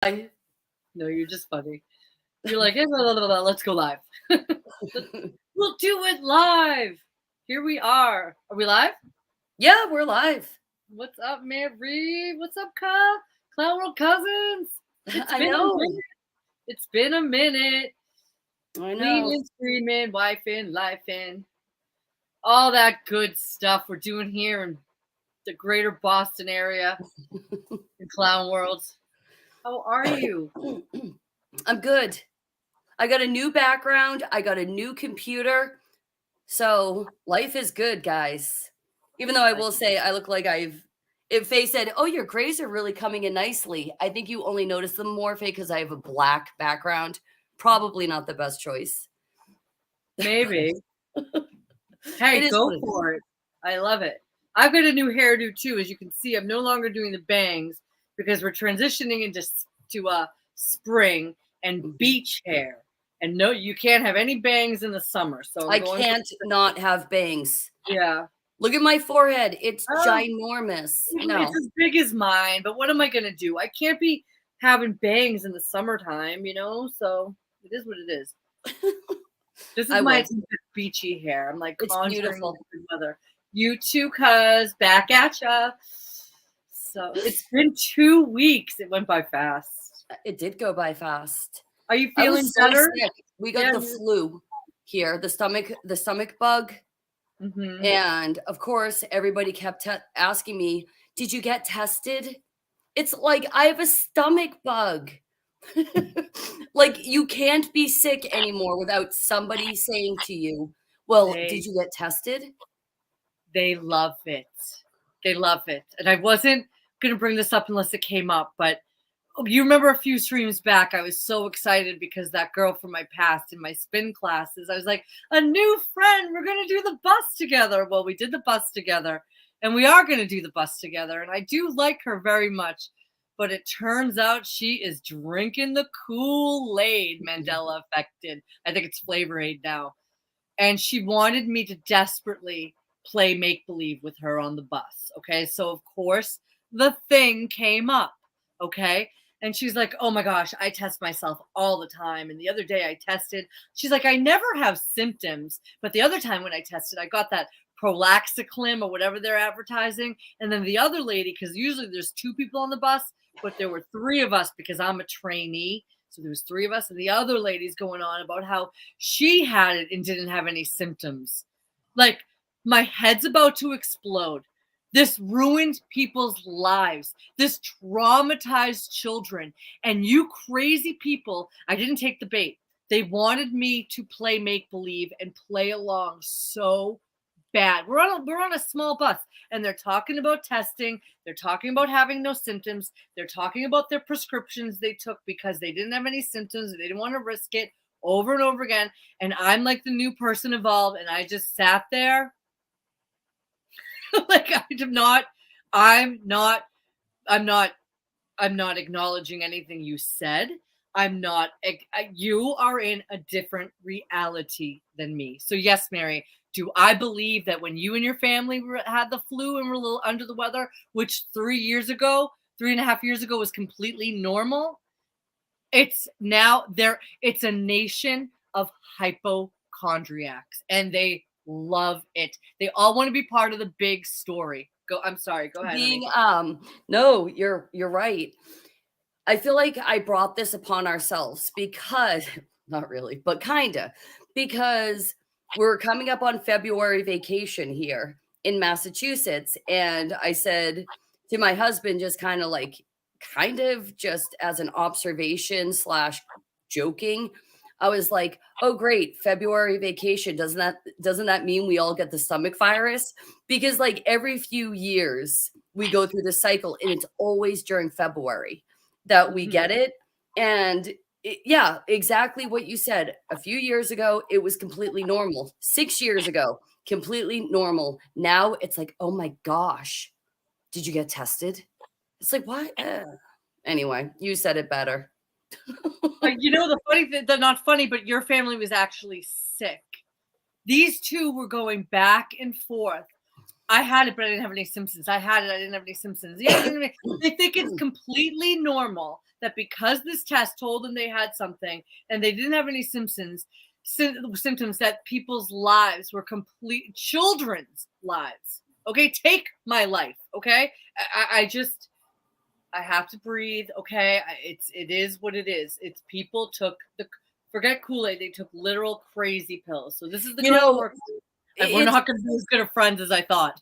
No, you're just funny. You're like, "Hey, blah, blah, blah, blah, let's go live." We'll do it live. Here we are. Are we live? Yeah, we're live. What's up, Mary? What's up, Clown World Cousins? It's I been a know. minute. It's been a minute. I know. Cleaning, screaming, wifing, lifing. All that good stuff we're doing here in the greater Boston area in Clown World. How are you? I'm good. I got a new background. I got a new computer. So life is good, guys. Even though I will say I look like if Faye said, "Oh, your grays are really coming in nicely," I think you only notice them more, Faye, because I have a black background. Probably not the best choice. Maybe. Hey, go for it. I love it. I've got a new hairdo too. As you can see, I'm no longer doing the bangs because we're transitioning into spring and beach hair. And no, you can't have any bangs in the summer. So I can't not have bangs. Yeah. Look at my forehead. It's ginormous. No. It's as big as mine, but what am I going to do? I can't be having bangs in the summertime, so it is what it is. This is my beachy hair. I'm like, it's beautiful. Good weather. You too, cuz back at ya. So it's been 2 weeks. It went by fast. It did go by fast. Are you feeling better? Sick. We got the flu here, the stomach bug. Mm-hmm. And of course, everybody kept asking me, "Did you get tested?" It's like I have a stomach bug. Like you can't be sick anymore without somebody saying to you, "Well, did you get tested?" They love it. They love it. And I wasn't going to bring this up unless it came up, but you remember a few streams back, I was so excited because that girl from my past in my spin classes, I was like, a new friend, we're going to do the bus together. Well, we did the bus together and we are going to do the bus together. And I do like her very much, but it turns out she is drinking the Kool-Aid, Mandela affected. I think it's Flavor Aid now. And she wanted me to desperately play make-believe with her on the bus. Okay. So of course the thing came up. Okay. And she's like, "Oh my gosh, I test myself all the time. And the other day I tested." She's like, "I never have symptoms. But the other time when I tested, I got that Prolaxiclim or whatever they're advertising." And then the other lady, because usually there's 2 people on the bus, but there were 3 of us because I'm a trainee. So there was 3 of us. And the other lady's going on about how she had it and didn't have any symptoms. Like, my head's about to explode. This ruined people's lives. This traumatized children. And you crazy people, I didn't take the bait. They wanted me to play make-believe and play along so bad. We're on a small bus and they're talking about testing. They're talking about having no symptoms. They're talking about their prescriptions they took because they didn't have any symptoms. They didn't want to risk it over and over again. And I'm like the new person involved. And I just sat there. Like I'm not acknowledging anything you said. You are in a different reality than me. So yes, Mary, do I believe that when you and your family had the flu and were a little under the weather, which 3.5 years ago was completely normal? It's now it's a nation of hypochondriacs and they love it. They all want to be part of the big story. I'm sorry. Go ahead. No, you're right. I feel like I brought this upon ourselves because not really, but kinda, because we're coming up on February vacation here in Massachusetts. And I said to my husband, just kind of just as an observation / joking, I was like, "Oh, great, February vacation. Doesn't that mean we all get the stomach virus?" Because like every few years we go through the cycle and it's always during February that we get it. And yeah, exactly what you said. A few years ago, it was completely normal. 6 years ago, completely normal. Now it's like, "Oh my gosh, did you get tested?" It's like, what? Anyway, you said it better. The funny thing, they're not funny, but your family was actually sick. These 2 were going back and forth. I had it, but I didn't have any symptoms. I had it, I didn't have any symptoms. Yeah, they think it's completely normal that because this test told them they had something and they didn't have any symptoms, that people's lives were complete, children's lives. Okay, take my life. Okay, I have to breathe. Okay, it is what it is. It's people took forget Kool-Aid. They took literal crazy pills. So this is the girl that works. We're not going to be as good of friends as I thought.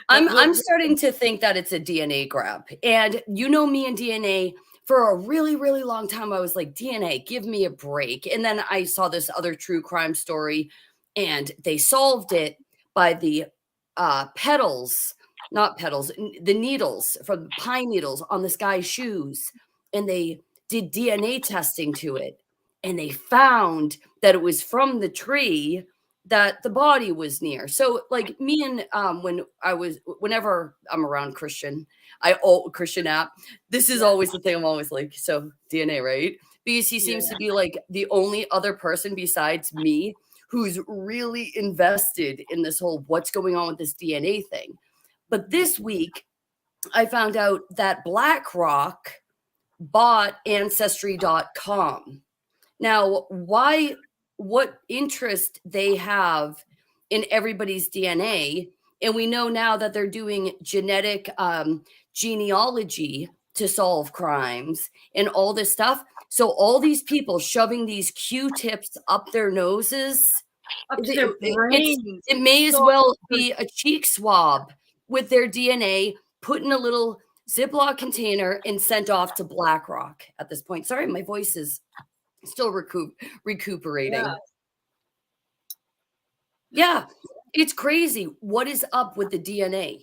I'm starting to think that it's a DNA grab. And me and DNA, for a really, really long time, I was like, DNA, give me a break. And then I saw this other true crime story, and they solved it by the the needles from pine needles on this guy's shoes. And they did DNA testing to it. And they found that it was from the tree that the body was near. So like me and whenever I'm around Christian app, this is always the thing. I'm always like, so DNA, right? Because he seems to be like the only other person besides me who's really invested in this whole what's going on with this DNA thing. But this week I found out that BlackRock bought ancestry.com. Now, what interest they have in everybody's DNA. And we know now that they're doing genetic genealogy to solve crimes and all this stuff. So all these people shoving these Q-tips up their noses, up to their brains. It may as well be a cheek swab with their DNA put in a little Ziploc container and sent off to BlackRock at this point. Sorry, my voice is still recuperating. Yeah, it's crazy. What is up with the DNA?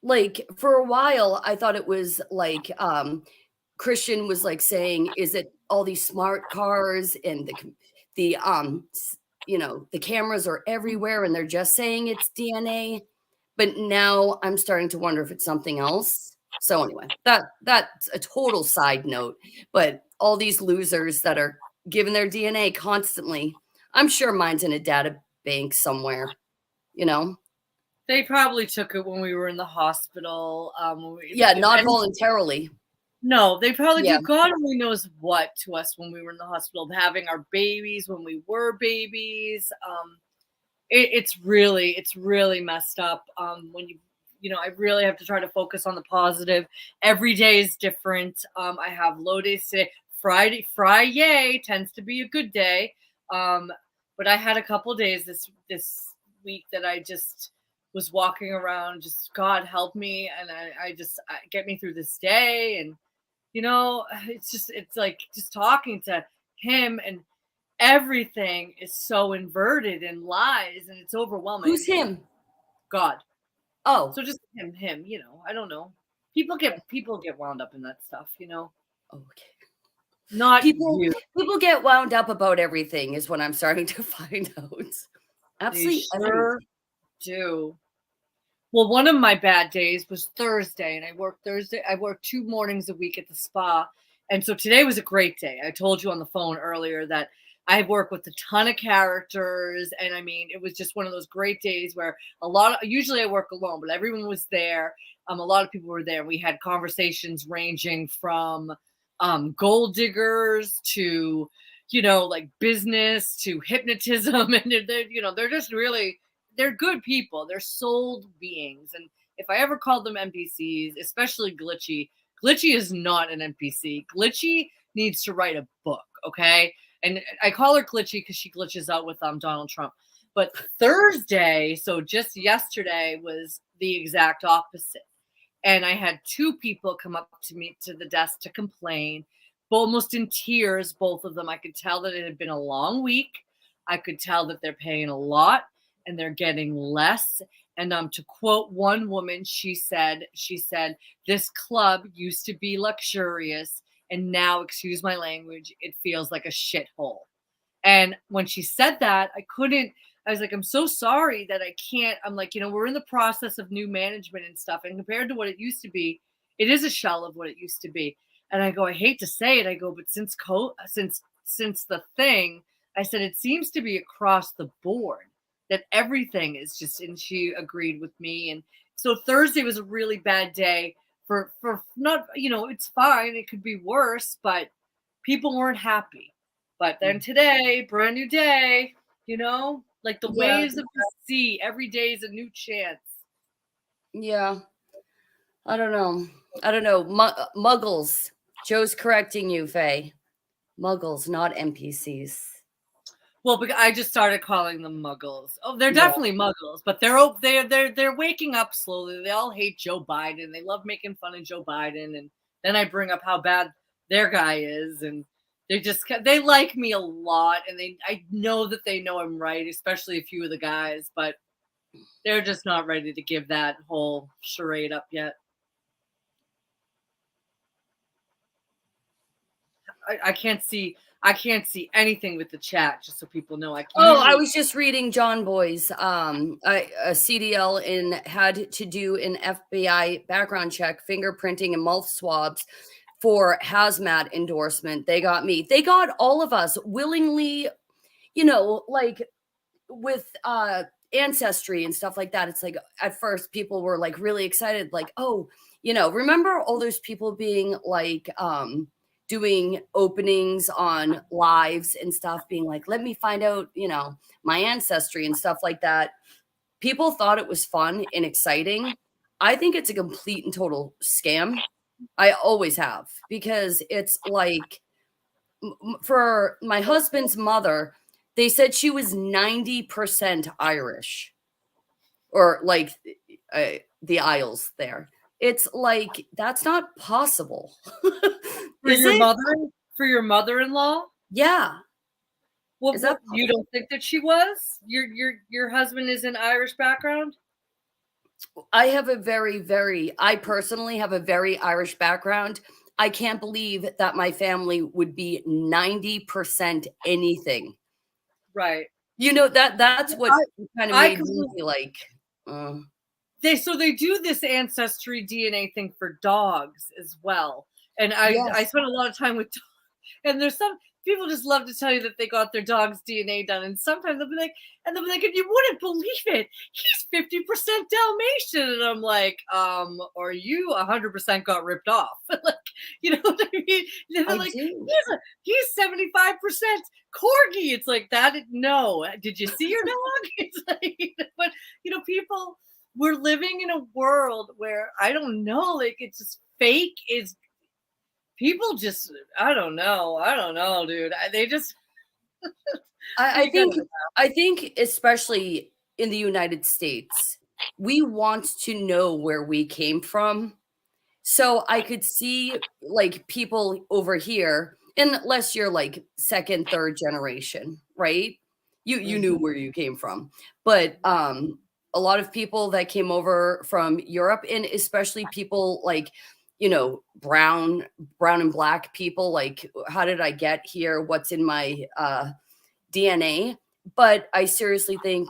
Like for a while, I thought it was like Christian was like saying, is it all these smart cars and the cameras are everywhere and they're just saying it's DNA. But now I'm starting to wonder if it's something else. So anyway, that's a total side note. But all these losers that are giving their DNA constantly, I'm sure mine's in a data bank somewhere, They probably took it when we were in the hospital. Not voluntarily. No, they probably do. God only knows what to us when we were in the hospital, having our babies when we were babies. It's really messed up. When I really have to try to focus on the positive. Every day is different. I have low days today. Friday tends to be a good day. But I had a couple days this week that I just was walking around, just God help me, and I get me through this day. And it's like just talking to him, and everything is so inverted and lies, and it's overwhelming. Who's him? God. Oh, so just him. I don't know. People get wound up in that stuff. Okay. Not people get wound up about everything is what I'm starting to find out. Absolutely. They sure do. Well, one of my bad days was Thursday, and I worked Thursday. I worked 2 mornings a week at the spa. And so today was a great day. I told you on the phone earlier that I work with a ton of characters. And I mean, it was just one of those great days where usually I work alone, but everyone was there. A lot of people were there. We had conversations ranging from gold diggers to, like business to hypnotism. And they're just really, they're good people. They're souled beings. And if I ever called them NPCs, especially Glitchy is not an NPC. Glitchy needs to write a book. Okay. And I call her Glitchy because she glitches out with Donald Trump. But Thursday, so just yesterday, was the exact opposite. And I had 2 people come up to me to the desk to complain, almost in tears, both of them. I could tell that it had been a long week. I could tell that they're paying a lot and they're getting less. And to quote one woman, she said, this club used to be luxurious, and now, excuse my language, it feels like a shithole. And when she said that, I was like, I'm so sorry that I can't. I'm like, we're in the process of new management and stuff. And compared to what it used to be, it is a shell of what it used to be. And I go, I hate to say it. I go, but since the thing, I said, it seems to be across the board that everything is just, and she agreed with me. And so Thursday was a really bad day for not, it's fine. It could be worse, but people weren't happy. But then today, brand new day, like the Yeah. waves of the sea, every day is a new chance. Yeah. I don't know. Muggles. Joe's correcting you, Faye. Muggles, not NPCs. Well, because I just started calling them muggles. Oh, they're Yeah. definitely muggles, but they're waking up slowly. They all hate Joe Biden. They love making fun of Joe Biden, and then I bring up how bad their guy is, and they like me a lot, and I know that they know I'm right, especially a few of the guys, but they're just not ready to give that whole charade up yet. I can't see anything with the chat, just so people know. I was just reading John Boy's a CDL and had to do an FBI background check, fingerprinting and mouth swabs for hazmat endorsement. They got me. They got all of us willingly, like with ancestry and stuff like that. It's like at first people were like really excited, like, oh, remember all those people being like doing openings on lives and stuff, being like, let me find out, my ancestry and stuff like that. People thought it was fun and exciting. I think it's a complete and total scam. I always have, because it's like for my husband's mother, they said she was 90% Irish, or like the Isles there. It's like, that's not possible. For your mother-in-law? Yeah. Well, you don't think that she was? Your husband is an Irish background? I personally have a very Irish background. I can't believe that my family would be 90% anything. Right. That's what kind of made me like. They do this ancestry DNA thing for dogs as well. And I spent a lot of time with dogs, and there's some people just love to tell you that they got their dog's DNA done. And sometimes they'll be like, and you wouldn't believe it, he's 50% Dalmatian. And I'm like, or you 100% got ripped off. Like, you know what I mean? They're like, he's 75% corgi. It's like that. No, did you see your dog? It's like, but people, we're living in a world where I don't know, like, it's just fake is. People just, I don't know, dude. They just. I think, especially in the United States, we want to know where we came from. So I could see like people over here, unless you're like second, third generation, right? You knew where you came from, but a lot of people that came over from Europe, and especially people like, brown and black people, like, how did I get here? What's in my DNA? But I seriously think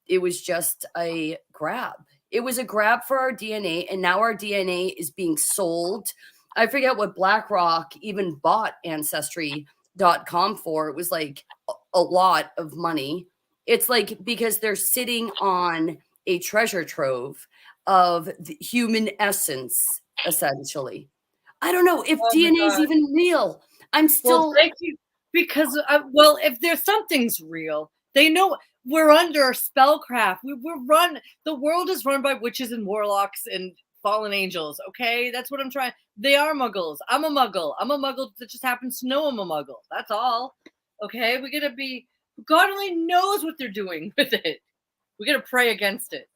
it was just a grab. It was a grab for our DNA, and now our DNA is being sold. I forget what BlackRock even bought Ancestry.com for. It was like a lot of money. It's like because they're sitting on a treasure trove of the human essence, essentially. I don't know if DNA is even real. I'm still. Well, thank you. Because, if there's something's real, they know we're under spellcraft. The world is run by witches and warlocks and fallen angels. Okay, that's what I'm trying. They are muggles. I'm a muggle. I'm a muggle that just happens to know I'm a muggle. That's all. Okay, we gotta be. God only knows what they're doing with it. We gotta pray against it.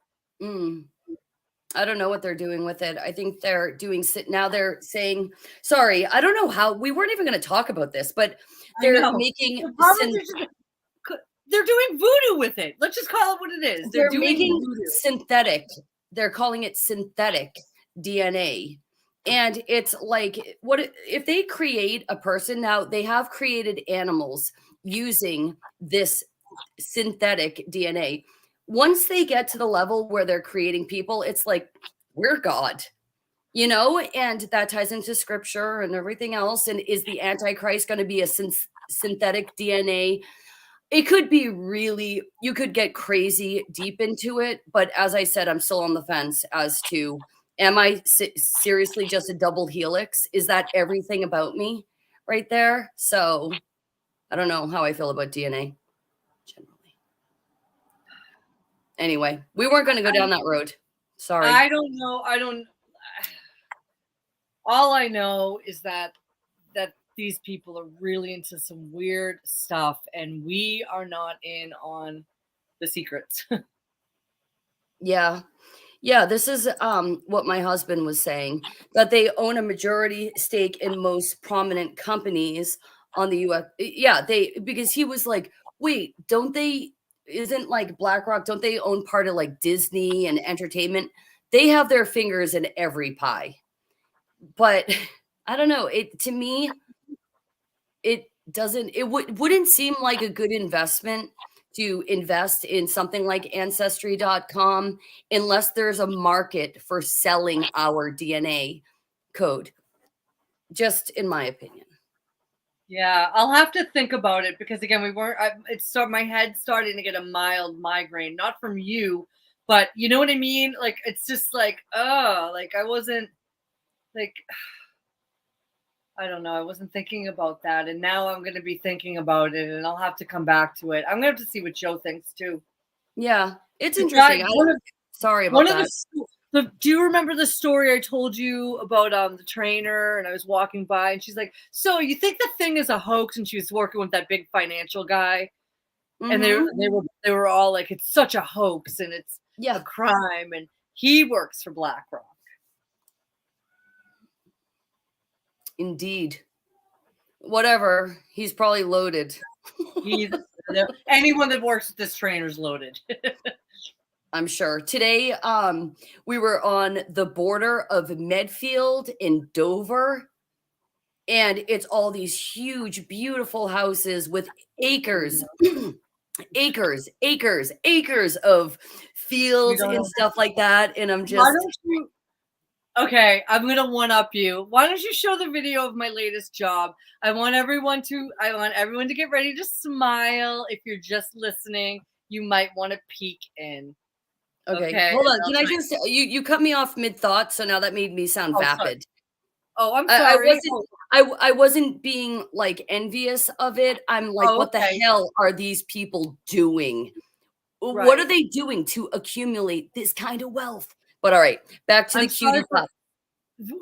I don't know what they're doing with it. I think they're doing now. They're saying, sorry, I don't know how. We weren't even going to talk about this, but they're making. They're doing voodoo with it. Let's just call it what it is. They're making synthetic. They're calling it synthetic DNA. And it's like, what if they create a person? Now, they have created animals using this synthetic DNA. Once they get to the level where they're creating people, it's like, we're God, and that ties into scripture and everything else. And is the Antichrist going to be a synthetic DNA? it could be really, you could get crazy deep into it. But as I said, I'm still on the fence as to, am I seriously just a double helix? Is that everything about me right there? So I don't know how I feel about DNA generally. Anyway, we weren't going to go down that road. Sorry. I don't know. All I know is that these people are really into some weird stuff, and we are not in on the secrets. Yeah. Yeah, this is what my husband was saying, that they own a majority stake in most prominent companies on the US. Yeah, because he was like, wait, don't they, isn't like BlackRock, don't they own part of like Disney and entertainment? They have their fingers in every pie. But I don't know, it to me, it doesn't, wouldn't seem like a good investment to invest in something like ancestry.com unless there's a market for selling our DNA code, just in my opinion. Yeah, I'll have to think about it because again, we weren't. My head starting to get a mild migraine, not from you, but you know what I mean. Like it's just like, oh, like I wasn't like, I don't know, I wasn't thinking about that, and now I'm going to be thinking about it, and I'll have to come back to it. I'm going to have to see what Joe thinks too. Yeah, it's The interesting. guy- Sorry about One of that. do you remember the story I told you about the trainer, and I was walking by and she's like, so you think the thing is a hoax? And she was working with that big financial guy, and they were all like, it's such a hoax and it's a crime, and he works for BlackRock. Indeed. Whatever, he's probably loaded. Anyone that works with this trainer's loaded. I'm sure. Today, we were on the border of Medfield and Dover, and it's all these huge, beautiful houses with acres, acres of fields and stuff like that. And I'm just, okay, I'm gonna one up you. Why don't you show the video of my latest job? I want everyone to get ready to smile. If you're just listening, you might want to peek in. Okay. Hold on. Can I just you cut me off mid thought, so now that made me sound vapid. Oh, I'm sorry. I wasn't being like envious of it. I'm like, what the hell are these people doing? Right. What are they doing to accumulate this kind of wealth? But all right, back to the cutie pie.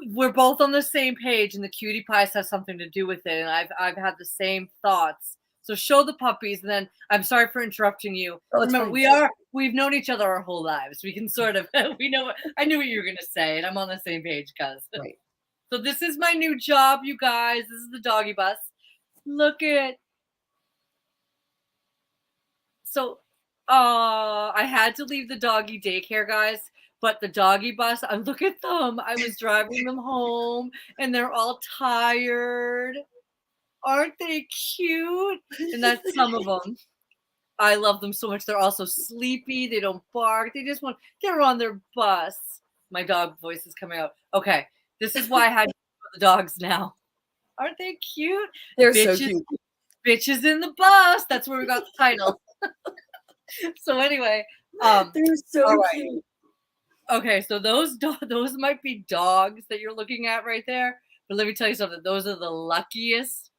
We're both on the same page, and the cutie pies has something to do with it. And I've had the same thoughts. So show the puppies, and then I'm sorry for interrupting you. Oh, remember, we've known each other our whole lives. We can sort of we know. I knew what you were gonna say, and I'm on the same page, cuz. Right. So this is my new job, you guys. This is the doggy bus. Look at. So, I had to leave the doggy daycare, guys. But the doggy bus, I look at them. I was driving them home, and they're all tired. Aren't they cute? And that's some of them. I love them so much. They're also sleepy. They don't bark. They're on their bus. My dog voice is coming out. Okay. This is why I had the dogs now. Aren't they cute? They're so cute. Bitches in the bus. That's where we got the title. So anyway, they're so cute. Okay, so those might be dogs that you're looking at right there. But let me tell you something. Those are the luckiest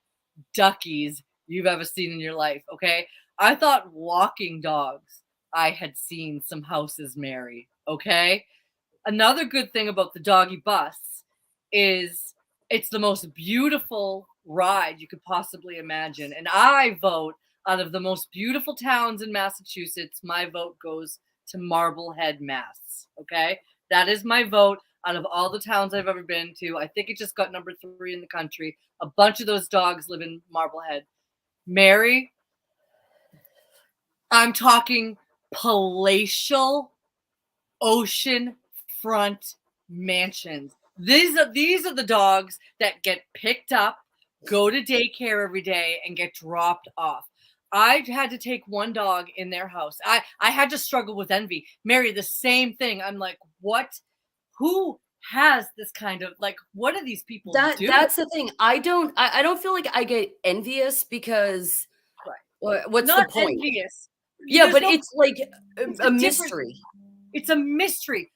duckies you've ever seen in your life. Okay, I thought walking dogs I had seen some houses marry. Okay, another good thing about the doggy bus is it's the most beautiful ride you could possibly imagine. And I vote out of the most beautiful towns in Massachusetts, my vote goes to Marblehead, Mass. Okay, that is my vote out of all the towns I've ever been to. I think it just got number 3 in the country. A bunch of those dogs live in Marblehead. Mary, I'm talking palatial oceanfront mansions. These are the dogs that get picked up, go to daycare every day, and get dropped off. I had to take one dog in their house. I had to struggle with envy. Mary, the same thing. I'm like, what? Who has this kind of, like, what are these people doing? That's the thing. I don't feel like I get envious because What's the not point? envious. Yeah, There's but no, it's like it's a a different, mystery. it's a mystery.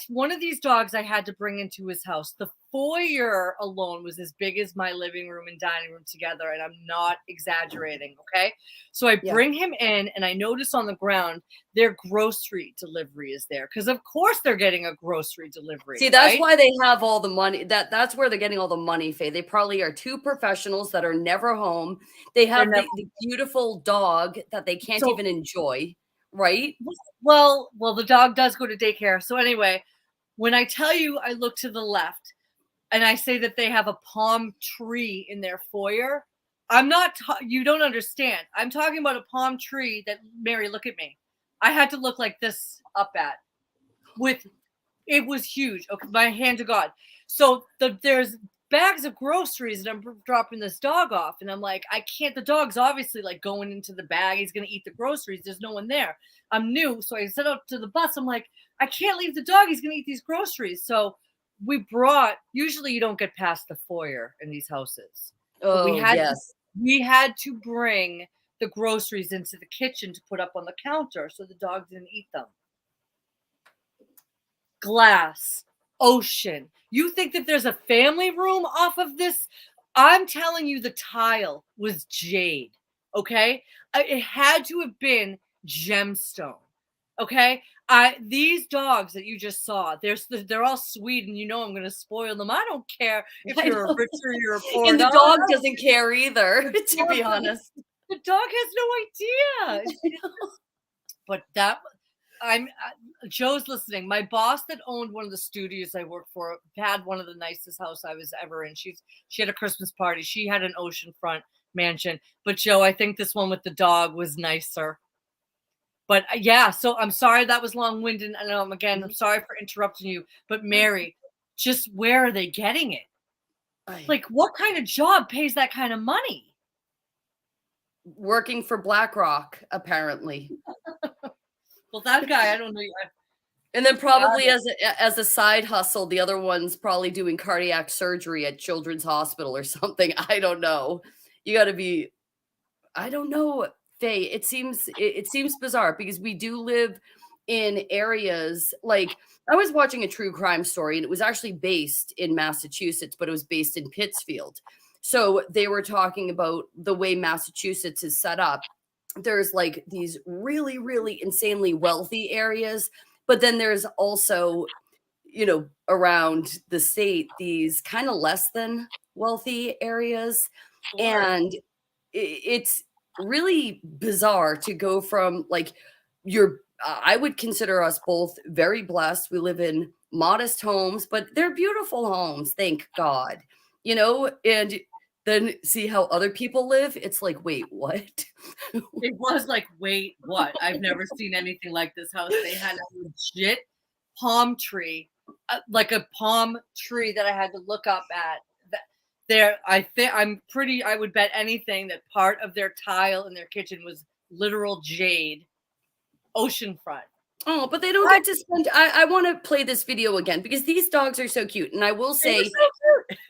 One of these dogs I had to bring into his house. The foyer alone was as big as my living room and dining room together, and I'm not exaggerating. Okay, so I Yeah. bring him in, and I notice on the ground their grocery delivery is there because of course they're getting a grocery delivery, See, that's right? why they have all the money. That's where they're getting all the money, Faye. They probably are two professionals that are never home. They They're have never the beautiful dog that they can't so even enjoy, right? well. The dog does go to daycare. So anyway, when I tell you, I look to the left and I say that they have a palm tree in their foyer. I'm not, you don't understand. I'm talking about a palm tree that, Mary, look at me. I had to look like this up at with, it was huge. Okay, my hand to God. So there's bags of groceries and I'm dropping this dog off. And I'm like, I can't, the dog's obviously like going into the bag. He's going to eat the groceries. There's no one there. I'm new. So I set up to the bus. I'm like, I can't leave the dog. He's going to eat these groceries. So usually you don't get past the foyer in these houses, but Oh, yes. we had to bring the groceries into the kitchen to put up on the counter so the dog didn't eat them. Glass, ocean. You think that there's a family room off of this? I'm telling you, the tile was jade. Okay. It had to have been gemstone. Okay. These dogs that you just saw, they're all sweet, and you know I'm going to spoil them. I don't care if I you're a know. rich or you're a poor And the dog. dog doesn't care either, to be honest. The dog has no idea. But Joe's listening. My boss that owned one of the studios I worked for had one of the nicest house I was ever in. She had a Christmas party. She had an oceanfront mansion. But Joe, I think this one with the dog was nicer. But yeah, so I'm sorry that was long-winded. And again, I'm sorry for interrupting you. But Mary, just where are they getting it? Like, what kind of job pays that kind of money? Working for BlackRock, apparently. Well, that guy, I don't know. And then probably as a side hustle, the other one's probably doing cardiac surgery at Children's Hospital or something. I don't know. You got to be, I don't know, Faye. It seems bizarre because we do live in areas like I was watching a true crime story and it was actually based in Massachusetts, but it was based in Pittsfield. So they were talking about the way Massachusetts is set up. There's like these really, really insanely wealthy areas, but then there's also, around the state, these kind of less than wealthy areas. Sure. And it's really bizarre to go from like I would consider us both very blessed. We live in modest homes, but they're beautiful homes, thank God. And then see how other people live. It's like, wait, what? It was like, wait, what? I've never seen anything like this house. They had a legit palm tree, like a palm tree that I had to look up at. I would bet anything that part of their tile in their kitchen was literal jade, oceanfront. Oh, but they don't get to spend. I want to play this video again because these dogs are so cute. And I will say, so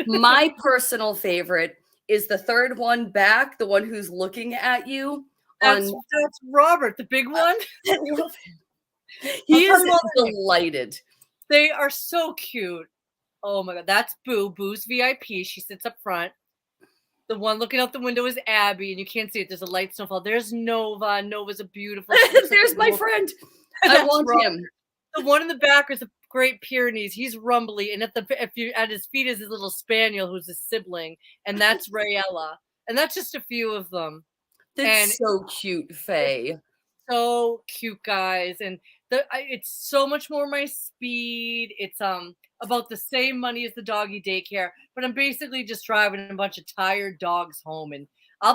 my personal favorite is the third one back, the one who's looking at you. That's Robert, the big one. He is delighted. They are so cute. Oh my God, that's Boo. Boo's VIP. She sits up front. The one looking out the window is Abby, and you can't see it. There's a light snowfall. There's Nova. Nova's a beautiful. There's my friend. I want him. The one in the back is a Great Pyrenees. He's rumbly, and at his feet is his little spaniel, who's a sibling, and that's Rayella. And that's just a few of them. That's so cute, Faye. So cute, guys, and it's so much more my speed. It's about the same money as the doggy daycare, but I'm basically just driving a bunch of tired dogs home, and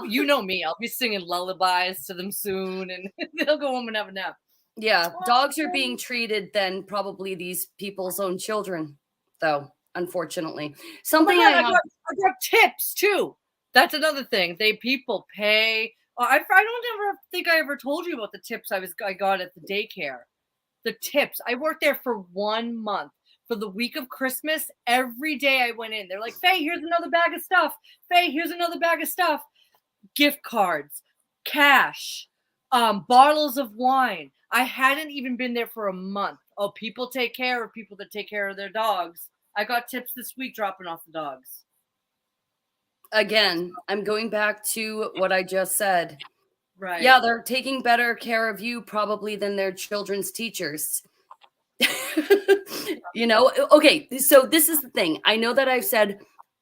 you know me, I'll be singing lullabies to them soon, and they'll go home and have a nap. Yeah, dogs are being treated than probably these people's own children, though, unfortunately. Something I got tips too. That's another thing. People pay. I don't ever think I ever told you about the tips I got at the daycare. The tips. I worked there for 1 month. For the week of Christmas, every day I went in. They're like, Faye, here's another bag of stuff. Faye, here's another bag of stuff. Gift cards, cash, bottles of wine. I hadn't even been there for a month. Oh, people take care of people that take care of their dogs. I got tips this week dropping off the dogs. Again, I'm going back to what I just said. Right. Yeah, they're taking better care of you probably than their children's teachers. Okay, so this is the thing. I know that I've said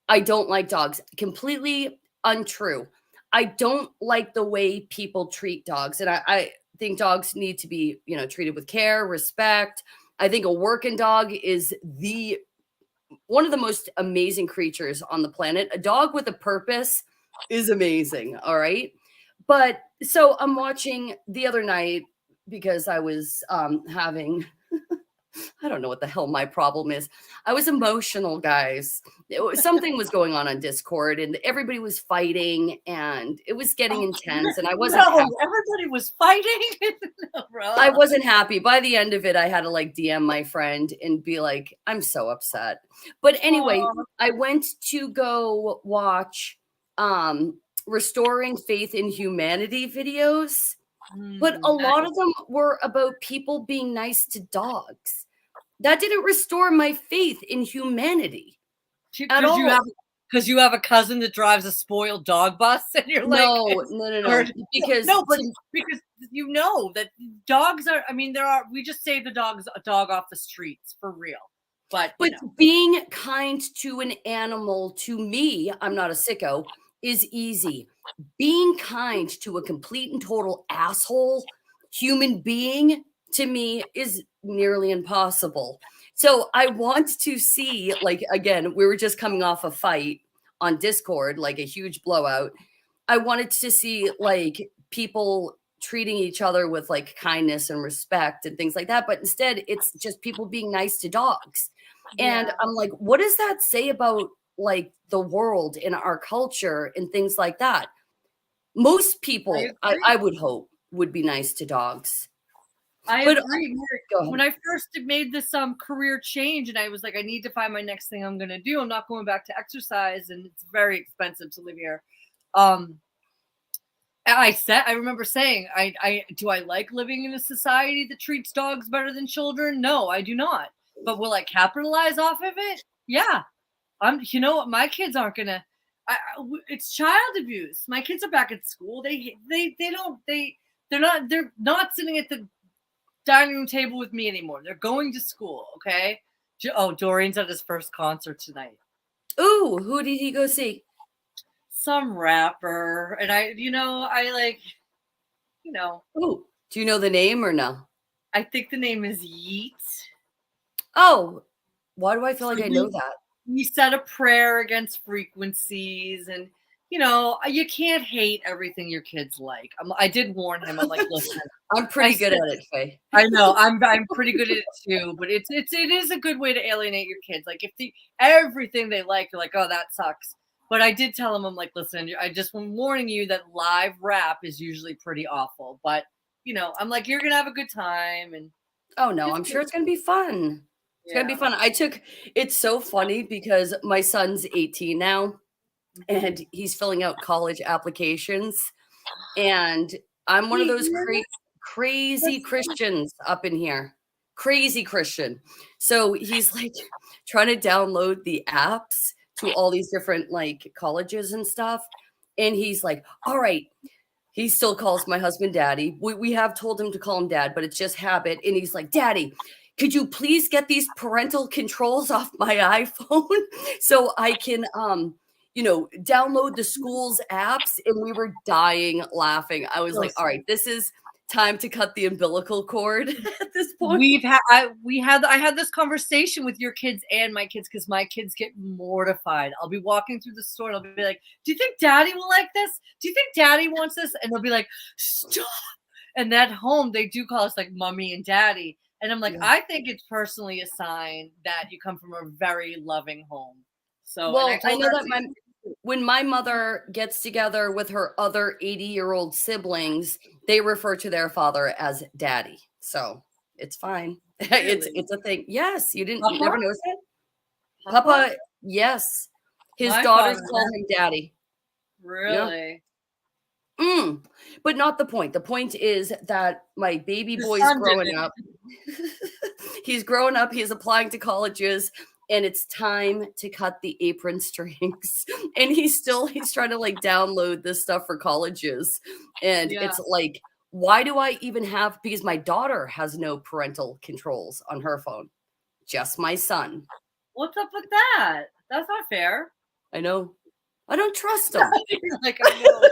I don't like dogs. Completely untrue. I don't like the way people treat dogs. And I think dogs need to be, treated with care, respect. I think a working dog is one of the most amazing creatures on the planet. A dog with a purpose is amazing. All right. But so I'm watching the other night because I was having I don't know what the hell my problem is. I was emotional, guys. Something was going on Discord, and everybody was fighting, and it was getting intense. And I wasn't. No, everybody was fighting. No, bro. I wasn't happy. By the end of it, I had to DM my friend and be like, "I'm so upset." But anyway, I went to go watch Restoring Faith in Humanity videos. But a lot of them were about people being nice to dogs. That didn't restore my faith in humanity at all. Because you have a cousin that drives a spoiled dog bus, and you're no. Because you know that dogs are. I mean, we just saved a dog off the streets for real. But being kind to an animal, to me, I'm not a sicko, is easy. Being kind to a complete and total asshole human being, to me, is nearly impossible. So I want to see, again, we were just coming off a fight on Discord, a huge blowout. I wanted to see people treating each other with kindness and respect and things like that. But instead, it's just people being nice to dogs. Yeah. And I'm like, what does that say about the world in our culture and things like that? Most people, I would hope, would be nice to dogs. I agree. When I first made this career change, and I was like, I need to find my next thing I'm going to do. I'm not going back to exercise, and it's very expensive to live here. I remember saying, do I like living in a society that treats dogs better than children? No, I do not. But will I capitalize off of it? Yeah. You know what? My kids aren't gonna. It's child abuse. My kids are back at school. They're not sitting at the dining room table with me anymore. They're going to school. Okay. Oh, Dorian's at his first concert tonight. Ooh, who did he go see? Some rapper, and Ooh, do you know the name or no? I think the name is Yeet. Oh, why do I feel like I know that? We said a prayer against frequencies, and you can't hate everything your kids like. I did warn him. I'm like, listen, I'm pretty good at it, Faye. I know I'm pretty good at it too, but it is a good way to alienate your kids. Like if everything they like, you're like, oh, that sucks. But I did tell him, I'm like, listen, I just am warning you that live rap is usually pretty awful. But I'm like, you're gonna have a good time, and oh no, I'm sure it's gonna be fun. It's gonna be fun. It's so funny because my son's 18 now and he's filling out college applications. And I'm one of those crazy Christians up in here. Crazy Christian. So he's trying to download the apps to all these different colleges and stuff. And he's like, all right. He still calls my husband daddy. We have told him to call him dad, but it's just habit. And he's like, Daddy, could you please get these parental controls off my iPhone so I can, download the school's apps? And we were dying laughing. I was like, all right, this is time to cut the umbilical cord at this point. I had this conversation with your kids and my kids because my kids get mortified. I'll be walking through the store and I'll be like, do you think daddy will like this? Do you think daddy wants this? And they'll be like, stop. And at home, they do call us mommy and daddy. And I'm like, I think it's personally a sign that you come from a very loving home. So, well, I know that when my mother gets together with her other 80-year-old siblings, they refer to their father as daddy. So it's fine. Really? It's a thing. Yes, you never notice it? Papa, yes. His daughters call him daddy. Really? Yeah. But not the point. The point is that my baby The boy's son growing didn't. up. He's growing up. He's applying to colleges, and it's time to cut the apron strings. And he's trying to like download this stuff for colleges. And Yeah. it's like, why do I even have, because my daughter has no parental controls on her phone, just my son. What's up with that? That's not fair. I know. I don't trust him. Like, I know.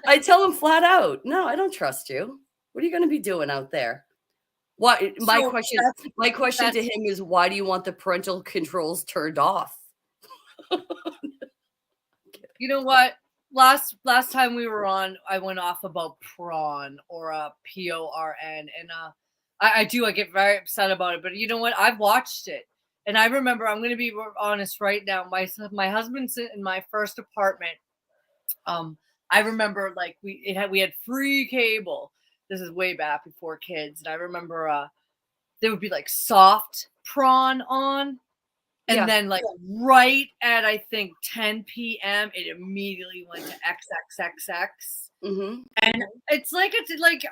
I tell him flat out, no, I don't trust you. What are you going to be doing out there? What my So question to him is, why do you want the parental controls turned off? You know what? Last time we were on, I went off about prawn or PORN, and I get very upset about it. But you know what? I've watched it, and I remember. I'm going to be honest right now. My husband's in my first apartment. I remember like we had free cable. This is way back before kids, and I remember there would be like soft prawn on. And then, like, right at, I think, 10 p.m., it immediately went to XXXX. Mm-hmm. And it's like,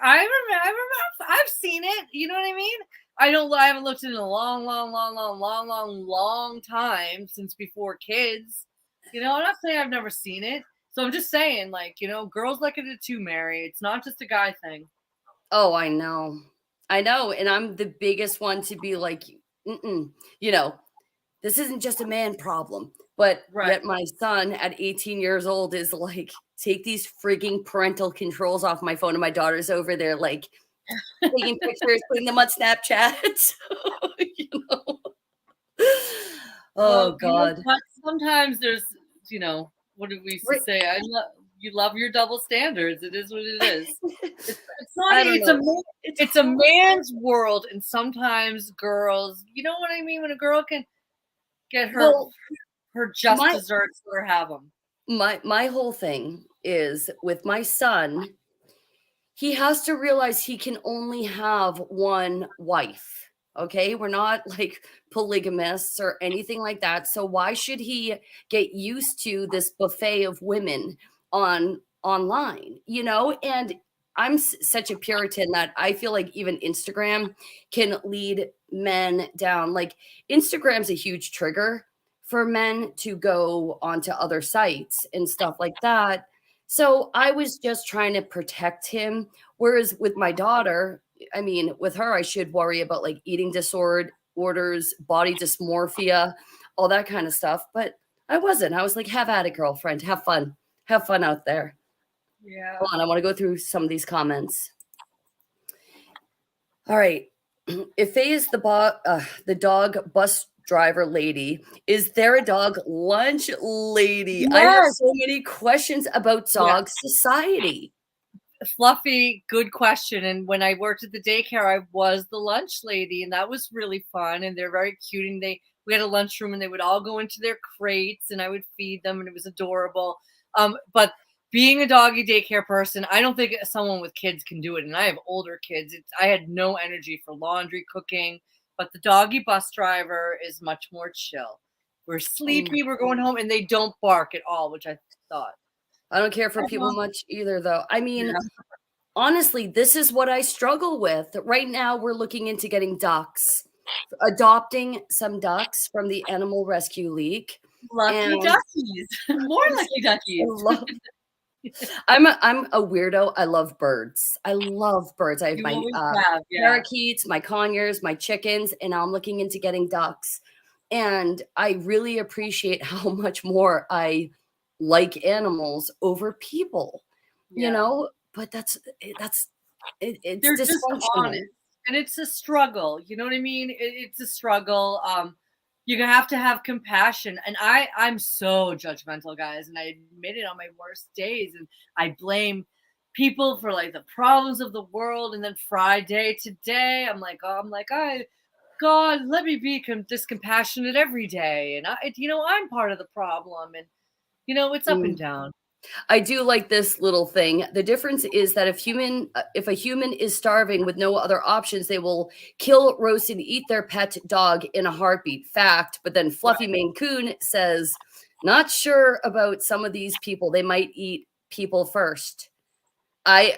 I remember, I've seen it. You know what I mean? I haven't looked in a long time since before kids. You know, I'm not saying I've never seen it. So I'm just saying, like, you know, girls like it too, Mary. It's not just a guy thing. Oh, I know. And I'm the biggest one to be like, you know, this isn't just a man problem. But yet my son at 18 years old is like, take these frigging parental controls off my phone. And my daughter's over there like taking pictures, putting them on Snapchat. You know? Oh, God. You know, sometimes there's, you know, what did we say? You love your double standards. It is what it is. It's a man's world, and sometimes girls, you know what I mean? When a girl can get her just desserts or have them. My whole thing is with my son, he has to realize he can only have one wife. Okay, we're not like polygamists or anything like that. So why should he get used to this buffet of women online? You know, and I'm such a Puritan that I feel like even Instagram can lead men down. Like Instagram's a huge trigger for men to go onto other sites and stuff like that. So I was just trying to protect him. Whereas with my daughter, I mean, with her, I should worry about like eating disorders, body dysmorphia, all that kind of stuff. But I wasn't. I was like, have at it, girlfriend. Have fun. Have fun out there. Yeah. Hold on, I want to go through some of these comments. All right. If Faye is the dog bus driver lady, is there a dog lunch lady? Yes. I have so many questions about dog society. Fluffy, good question. And when I worked at the daycare, I was the lunch lady, and that was really fun. And they're very cute. And we had a lunchroom, and they would all go into their crates, and I would feed them, and it was adorable. But being a doggy daycare person, I don't think someone with kids can do it. And I have older kids. I had no energy for laundry, cooking. But the doggy bus driver is much more chill. We're sleepy, we're going home, and they don't bark at all, which I thought. I don't care for people much either, though. I mean, honestly, this is what I struggle with. Right now, we're looking into getting ducks, adopting some ducks from the Animal Rescue League. Lucky duckies. More lucky duckies. I'm a weirdo. I love birds. I have my parakeets, my conures, my chickens, and now I'm looking into getting ducks. And I really appreciate how much more I like animals over people, you know, but it's they're just honest, and it's a struggle. You know what I mean? It's a struggle. You have to have compassion, and I'm so judgmental, guys, and I admit it on my worst days, and I blame people for like the problems of the world. And then Friday today, I'm like, God, let me be this compassionate every day, and I'm part of the problem, and it's up and down. I do like this little thing. The difference is that if a human is starving with no other options, they will kill, roast, and eat their pet dog in a heartbeat. Fact. But then Fluffy Maine Coon says, not sure about some of these people. They might eat people first. I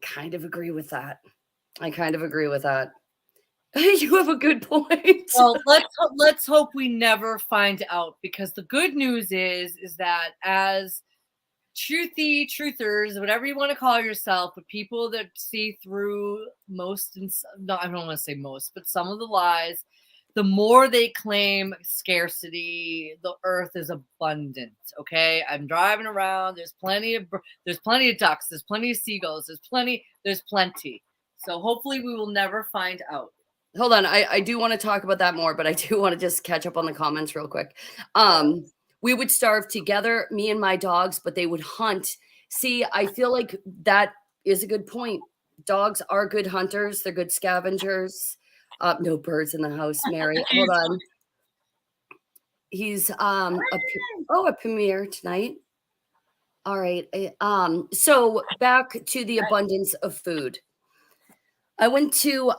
kind of agree with that. I kind of agree with that. You have a good point. Well, let's hope we never find out, because the good news is that as truthers, whatever you want to call yourself, but people that see through most, and no, I don't want to say most, but some of the lies, the more they claim scarcity, the earth is abundant. Okay, I'm driving around. There's plenty of ducks. There's plenty of seagulls. There's plenty. So hopefully we will never find out. Hold on, I do want to talk about that more, but I do want to just catch up on the comments real quick. We would starve together, me and my dogs, but they would hunt. See, I feel like that is a good point. Dogs are good hunters. They're good scavengers. No birds in the house, Mary. Hold on. He's a premiere tonight. All right. So back to the abundance of food. I went to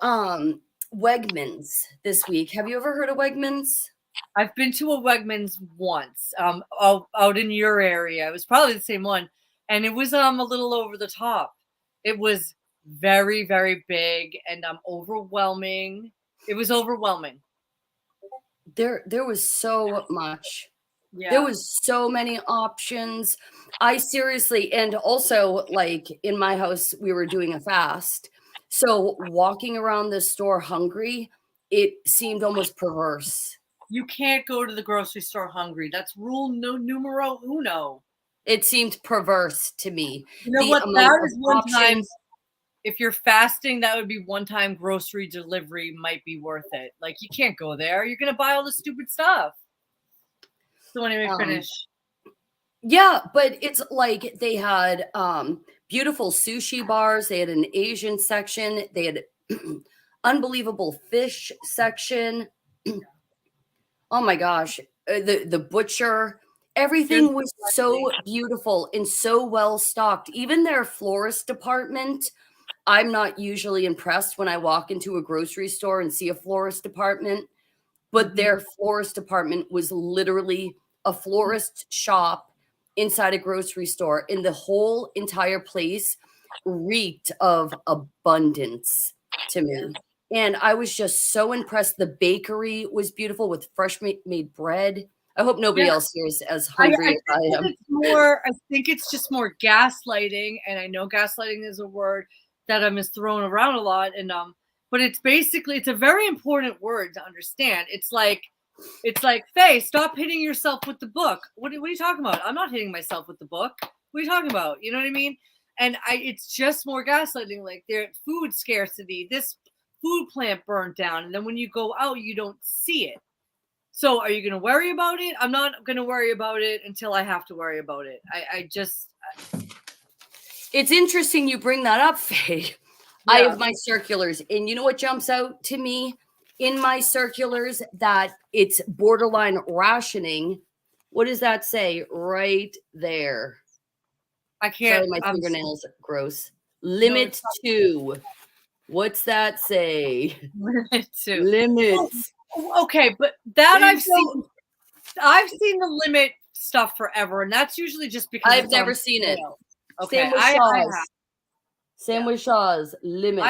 Wegmans this week. Have you ever heard of Wegmans? I've been to a Wegmans once, out in your area. It was probably the same one, and it was a little over the top. It was very, very big and overwhelming. It was overwhelming. There was so much. Yeah. There was so many options. I seriously, and also like in my house, we were doing a fast. So walking around the store hungry, it seemed almost perverse. You can't go to the grocery store hungry. That's rule numero uno. It seemed perverse to me. You know what? That is one time. If you're fasting, that would be one time grocery delivery might be worth it. Like, you can't go there. You're going to buy all the stupid stuff. So anyway, finish. Yeah, but it's like they had beautiful sushi bars. They had an Asian section. They had unbelievable fish section. Oh my gosh, the butcher. Everything was so beautiful and so well stocked. Even their florist department. I'm not usually impressed when I walk into a grocery store and see a florist department, but their florist department was literally a florist shop inside a grocery store, and the whole entire place reeked of abundance to me. And I was just so impressed. The bakery was beautiful with fresh made bread. I hope nobody else here is as hungry as I am. I think it's just more gaslighting, and I know gaslighting is a word that is thrown around a lot, and but it's a very important word to understand. It's like, Faye, stop hitting yourself with the book. What are you talking about? I'm not hitting myself with the book. What are you talking about? You know what I mean? And it's just more gaslighting. Like, there food scarcity. This food plant burnt down, and then when you go out, you don't see it. So are you going to worry about it? I'm not going to worry about it until I have to worry about it. It's interesting you bring that up, Faye. Yeah. I have my circulars, and you know what jumps out to me in my circulars? That it's borderline rationing. What does that say right there? I can't. Sorry, my fingernails are gross. Limit to. What's that say? Limit to. Limits. Okay, but that I've seen the limit stuff forever, and that's usually just because I've never seen it. Okay, same with Shaw's. Same with Shaw's. Limit.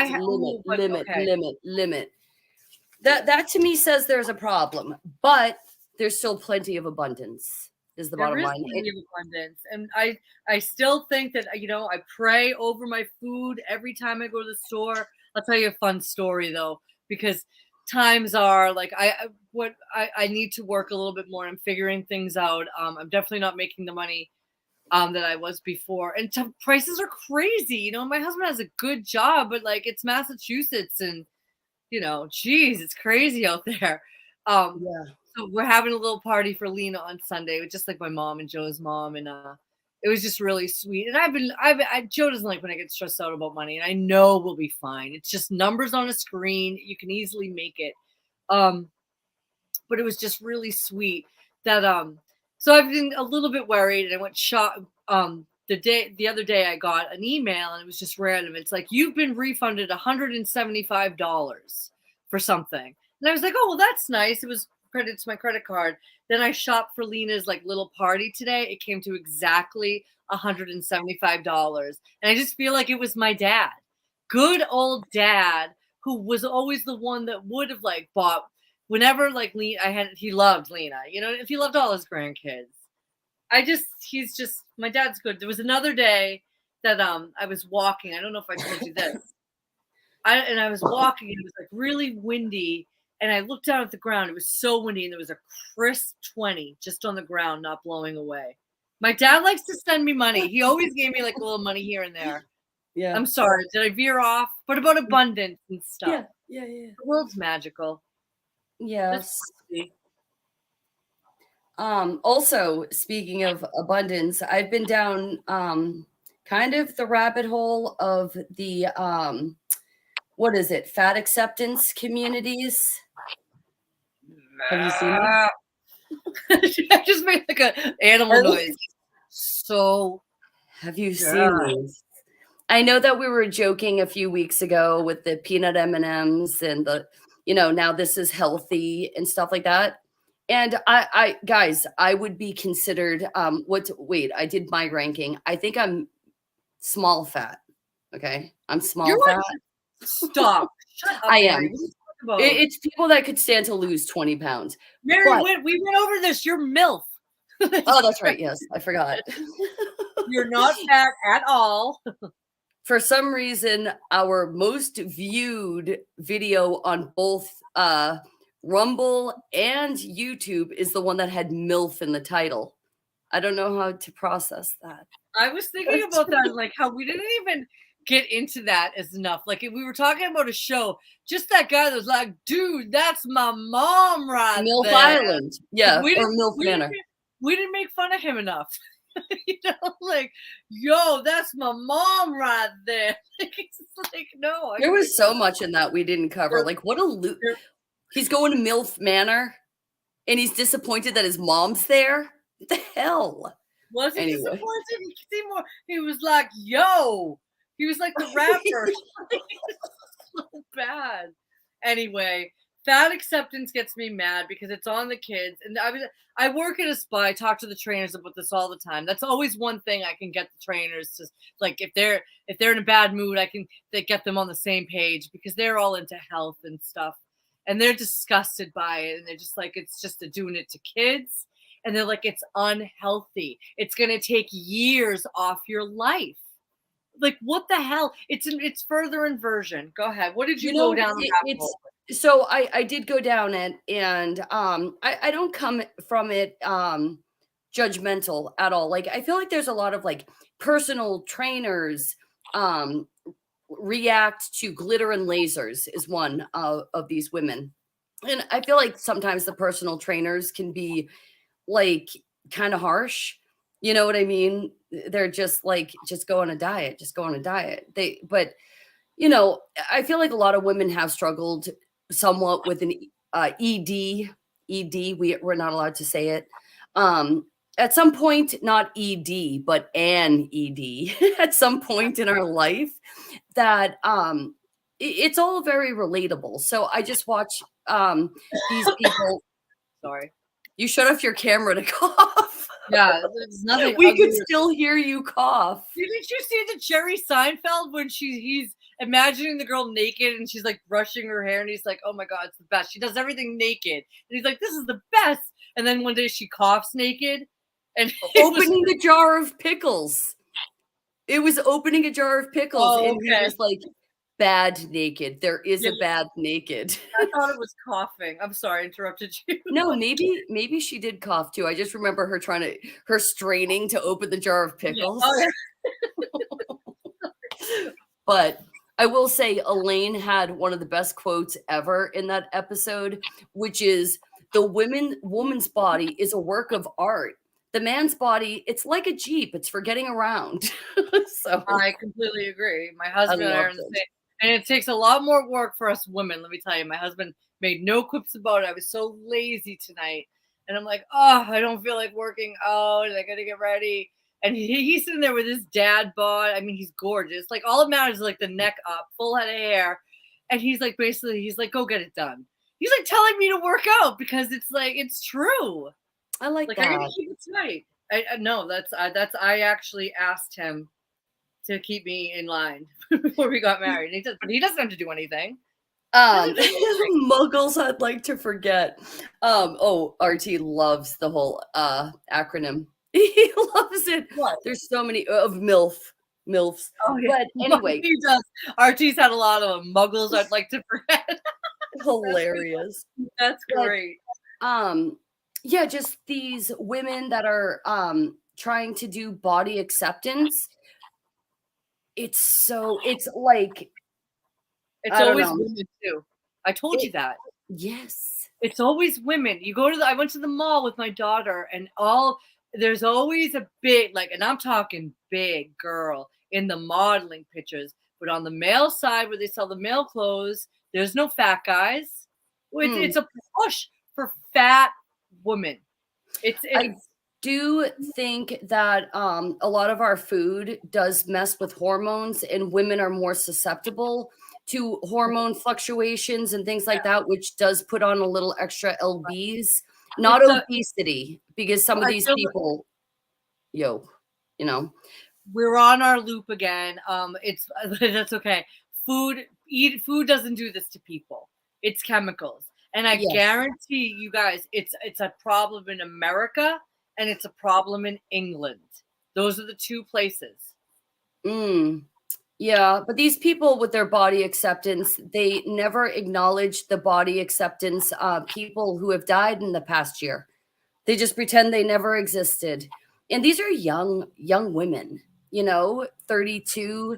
That to me says there's a problem, but there's still plenty of abundance. Is the bottom line. Plenty of abundance, and I still think that, I pray over my food every time I go to the store. I'll tell you a fun story though, because times are like I need to work a little bit more. I'm figuring things out. I'm definitely not making the money that I was before, and prices are crazy. My husband has a good job, but like, it's Massachusetts, and geez, it's crazy out there. So we're having a little party for Lena on Sunday with just like my mom and Joe's mom, and it was just really sweet. And Joe doesn't like when I get stressed out about money, and I know we'll be fine. It's just numbers on a screen. You can easily make it. But it was just really sweet that so I've been a little bit worried, and I went the other day I got an email, and it was just random. It's like, you've been refunded $175 for something. And I was like, oh, well, that's nice. It was credit to my credit card. Then I shopped for Lena's like little party today. It came to exactly $175. And I just feel like it was my dad. Good old dad who was always the one that would have like bought whenever like he loved Lena, you know, if he loved all his grandkids. He's just my dad's good. There was another day that I was walking. I don't know if I told you this. I was walking, and it was like really windy, and I looked down at the ground. It was so windy, and there was a crisp 20 just on the ground, not blowing away. My dad likes to send me money. He always gave me like a little money here and there. Yeah. I'm sorry. Did I veer off? But about abundance and stuff. Yeah. The world's magical. Yes. Also, speaking of abundance, I've been down kind of the rabbit hole of the what is it? Fat acceptance communities. Have you seen this? I just made like an animal noise. So, have you seen these? I know that we were joking a few weeks ago with the peanut M&Ms and the, you know, now this is healthy and stuff like that. And I guys, I would be considered I did my ranking. I think I'm small fat. Okay. I'm small fat. Stop. Shut up, I am. Mary. It's people that could stand to lose 20 pounds. Mary, we went over this. You're MILF. Oh, that's right. Yes. I forgot. You're not fat at all. For some reason, our most viewed video on both Rumble and YouTube is the one that had MILF in the title. I don't know how to process that. I was thinking about that, like how we didn't even get into that as enough. Like if we were talking about a show, just that guy that was like, dude, that's my mom right MILF there. Island. Yeah, or MILF Manor. We didn't make fun of him enough. You know, like, yo, that's my mom right there. It's like, no. There was so much in that we didn't cover. Like, what a loot. He's going to MILF Manor, and he's disappointed that his mom's there. What the hell? Was he disappointed? He was like, yo. He was like the rapper. So bad. Anyway, fat acceptance gets me mad because it's on the kids. And I work at a spa. I talk to the trainers about this all the time. That's always one thing I can get the trainers to, like, if they're in a bad mood, they get them on the same page because they're all into health and stuff. And they're disgusted by it. And they're just like, it's just doing it to kids. And they're like, it's unhealthy. It's going to take years off your life. Like, what the hell? It's further inversion. Go ahead. What did you go down the rabbit hole? So I did go down it, and I don't come from it judgmental at all. Like, I feel like there's a lot of like personal trainers react to glitter and lasers is one of these women. And I feel like sometimes the personal trainers can be like kind of harsh. You know what I mean? They're just like, just go on a diet, but you know, I feel like a lot of women have struggled somewhat with an ED. We're not allowed to say it. At some point, not ED, but an ED at some point in our life that it's all very relatable. So I just watch these people. Sorry. You shut off your camera to cough. Yeah, there's nothing. We could still hear you cough. Didn't you see the Jerry Seinfeld when he's imagining the girl naked and she's like brushing her hair and he's like, oh my God, it's the best. She does everything naked. And he's like, this is the best. And then one day she coughs naked and opening the jar of pickles. It was opening a jar of pickles. And he was like, bad naked. There is a bad naked. I thought it was coughing. I'm sorry, I interrupted you. No, maybe she did cough too. I just remember her straining to open the jar of pickles. Yeah. But I will say Elaine had one of the best quotes ever in that episode, which is the woman's body is a work of art. The man's body, it's like a Jeep. It's for getting around. So I completely agree. My husband and I are in the same. And it takes a lot more work for us women. Let me tell you, my husband made no quips about it. I was so lazy tonight. And I'm like, oh, I don't feel like working out. And I got to get ready. And he's sitting there with his dad bod. I mean, he's gorgeous. Like, all it matters is like the neck up, full head of hair. And he's like, basically, he's like, go get it done. He's like telling me to work out because it's like it's true. I like Like that. I gotta keep it tight. I no, that's I actually asked him to keep me in line before we got married. But he doesn't have to do anything. Muggles I'd like to forget. RT loves the whole acronym. He loves it. What? There's so many of MILFs. Oh yeah. But anyway, he does. RT's had a lot of them. Muggles I'd like to forget. hilarious. That's But, great. yeah, just these women that are trying to do body acceptance. It's like It's I don't always know. women too. I told you that. Yes. It's always women. You go to I went to the mall with my daughter and there's always a big, like, and I'm talking big girl in the modeling pictures, but on the male side where they sell the male clothes, there's no fat guys. It's a push for fat women. I do think that a lot of our food does mess with hormones, and women are more susceptible to hormone fluctuations and things like that, which does put on a little extra lbs. Not obesity, because some of these people, you know. We're on our loop again. That's okay. Food doesn't do this to people. It's chemicals. And I guarantee you guys, it's a problem in America and it's a problem in England. Those are the two places. Yeah, but these people with their body acceptance, they never acknowledge the body acceptance people who have died in the past year. They just pretend they never existed. And these are young women, 32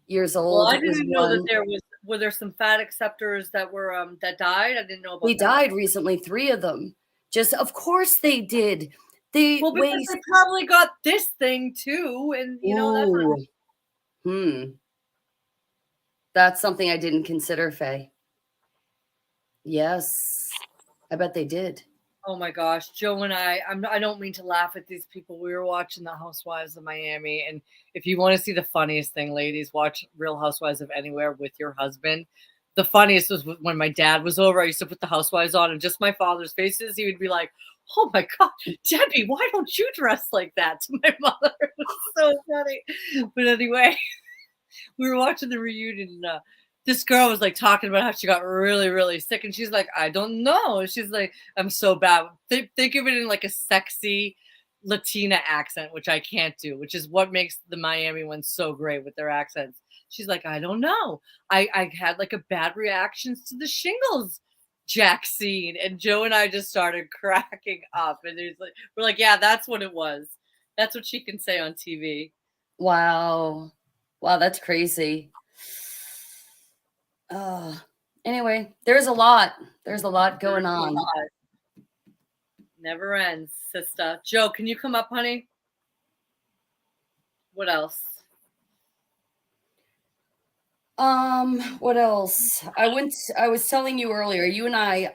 years old. Well, I didn't know that were there some fat acceptors that were that died. I didn't know about They died recently, 3 of them. Just of course they did. They because they probably got this thing too, and that's something I didn't consider, Faye. Yes, I bet they did. Oh my gosh, Joe and I don't mean to laugh at these people. We were watching the Housewives of Miami, and if you want to see the funniest thing, ladies, watch Real Housewives of Anywhere with your husband. The funniest was when my dad was over. I used to put the Housewives on, and just my father's faces, he would be like, "Oh my God, Debbie, why don't you dress like that?" To my mother. It was so funny. But anyway, we were watching the reunion, and this girl was like talking about how she got really, really sick. And she's like, I don't know. She's like, I'm so bad. Think of it in like a sexy Latina accent, which I can't do, which is what makes the Miami ones so great with their accents. She's like, I don't know. I had like a bad reactions to the shingles Jack scene. And Joe and I just started cracking up. And we're like, yeah, that's what it was. That's what she can say on TV. Wow, that's crazy. Anyway, there's a lot going on. Never ends, sister. Joe, can you come up, honey? What else? What else? I was telling you earlier, you and I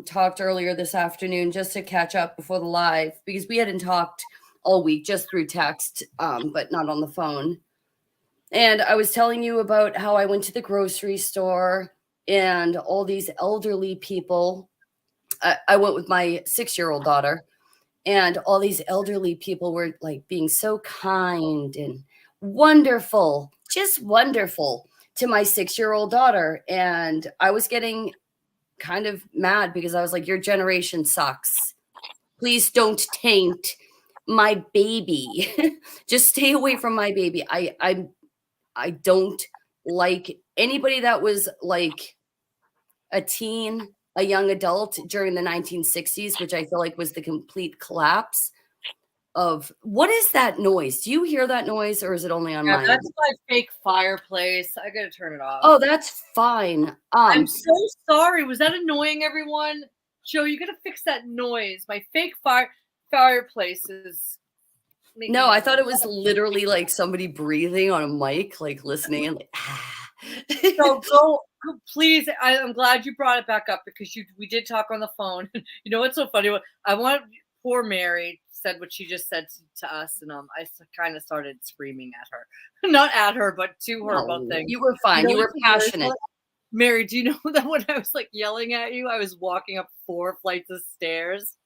talked earlier this afternoon just to catch up before the live, because we hadn't talked all week, just through text, but not on the phone. And I was telling you about how I went to the grocery store and all these elderly people. I went with my 6-year-old daughter, and all these elderly people were like being so kind and wonderful, just wonderful to my 6-year-old daughter. And I was getting kind of mad because I was like, your generation sucks. Please don't taint my baby. Just stay away from my baby. I don't like anybody that was like a teen, a young adult during the 1960s, which I feel like was the complete collapse of what is that noise? Do you hear that noise, or is it only on my end? That's my fake fireplace. I gotta turn it off. Oh, that's fine. I'm so sorry. Was that annoying, everyone? Joe, you gotta fix that noise. My fake fireplace is. No, I thought it was literally like somebody breathing on a mic, like listening and like. So go, please. I'm glad you brought it back up because we did talk on the phone. You know what's so funny? Poor Mary said what she just said to us, and I kind of started screaming at her, not at her, but to her about things. You were fine. You were passionate. Mary, do you know that when I was like yelling at you, I was walking up 4 flights of stairs?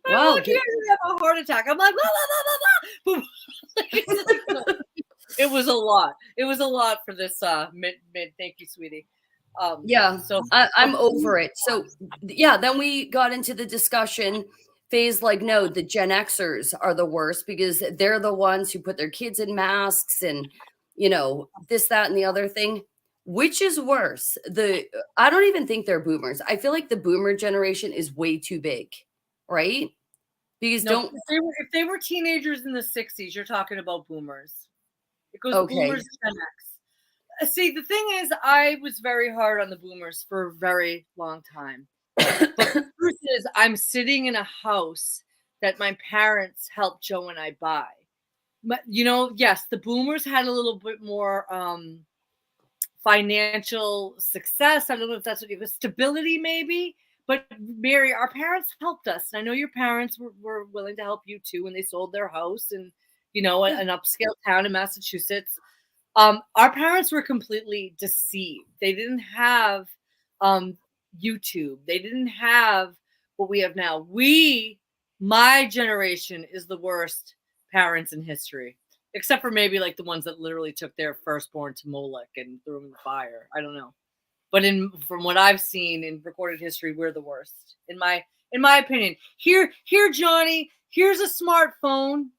I'm Wow. lucky I didn't have a heart attack. I'm like, blah, blah, blah, blah, blah. It's like, it was a lot. It was a lot for this mid. Thank you, sweetie. Yeah, So I'm over it. So yeah, then we got into the discussion phase like, no, the Gen Xers are the worst because they're the ones who put their kids in masks and, this, that, and the other thing. Which is worse? I don't even think they're boomers. I feel like the boomer generation is way too big, right? Because no, if they were teenagers in the 60s, you're talking about boomers. It goes boomers to Gen X. See, the thing is, I was very hard on the boomers for a very long time. But the truth is, I'm sitting in a house that my parents helped Joe and I buy. But, yes, the boomers had a little bit more financial success. I don't know if that's what you stability, maybe. But Mary, our parents helped us. And I know your parents were willing to help you too when they sold their house and, an upscale town in Massachusetts. Our parents were completely deceived. They didn't have YouTube. They didn't have what we have now. My generation is the worst parents in history, except for maybe like the ones that literally took their firstborn to Moloch and threw him in the fire. I don't know. But from what I've seen in recorded history, we're the worst. In my opinion. Here, Johnny, here's a smartphone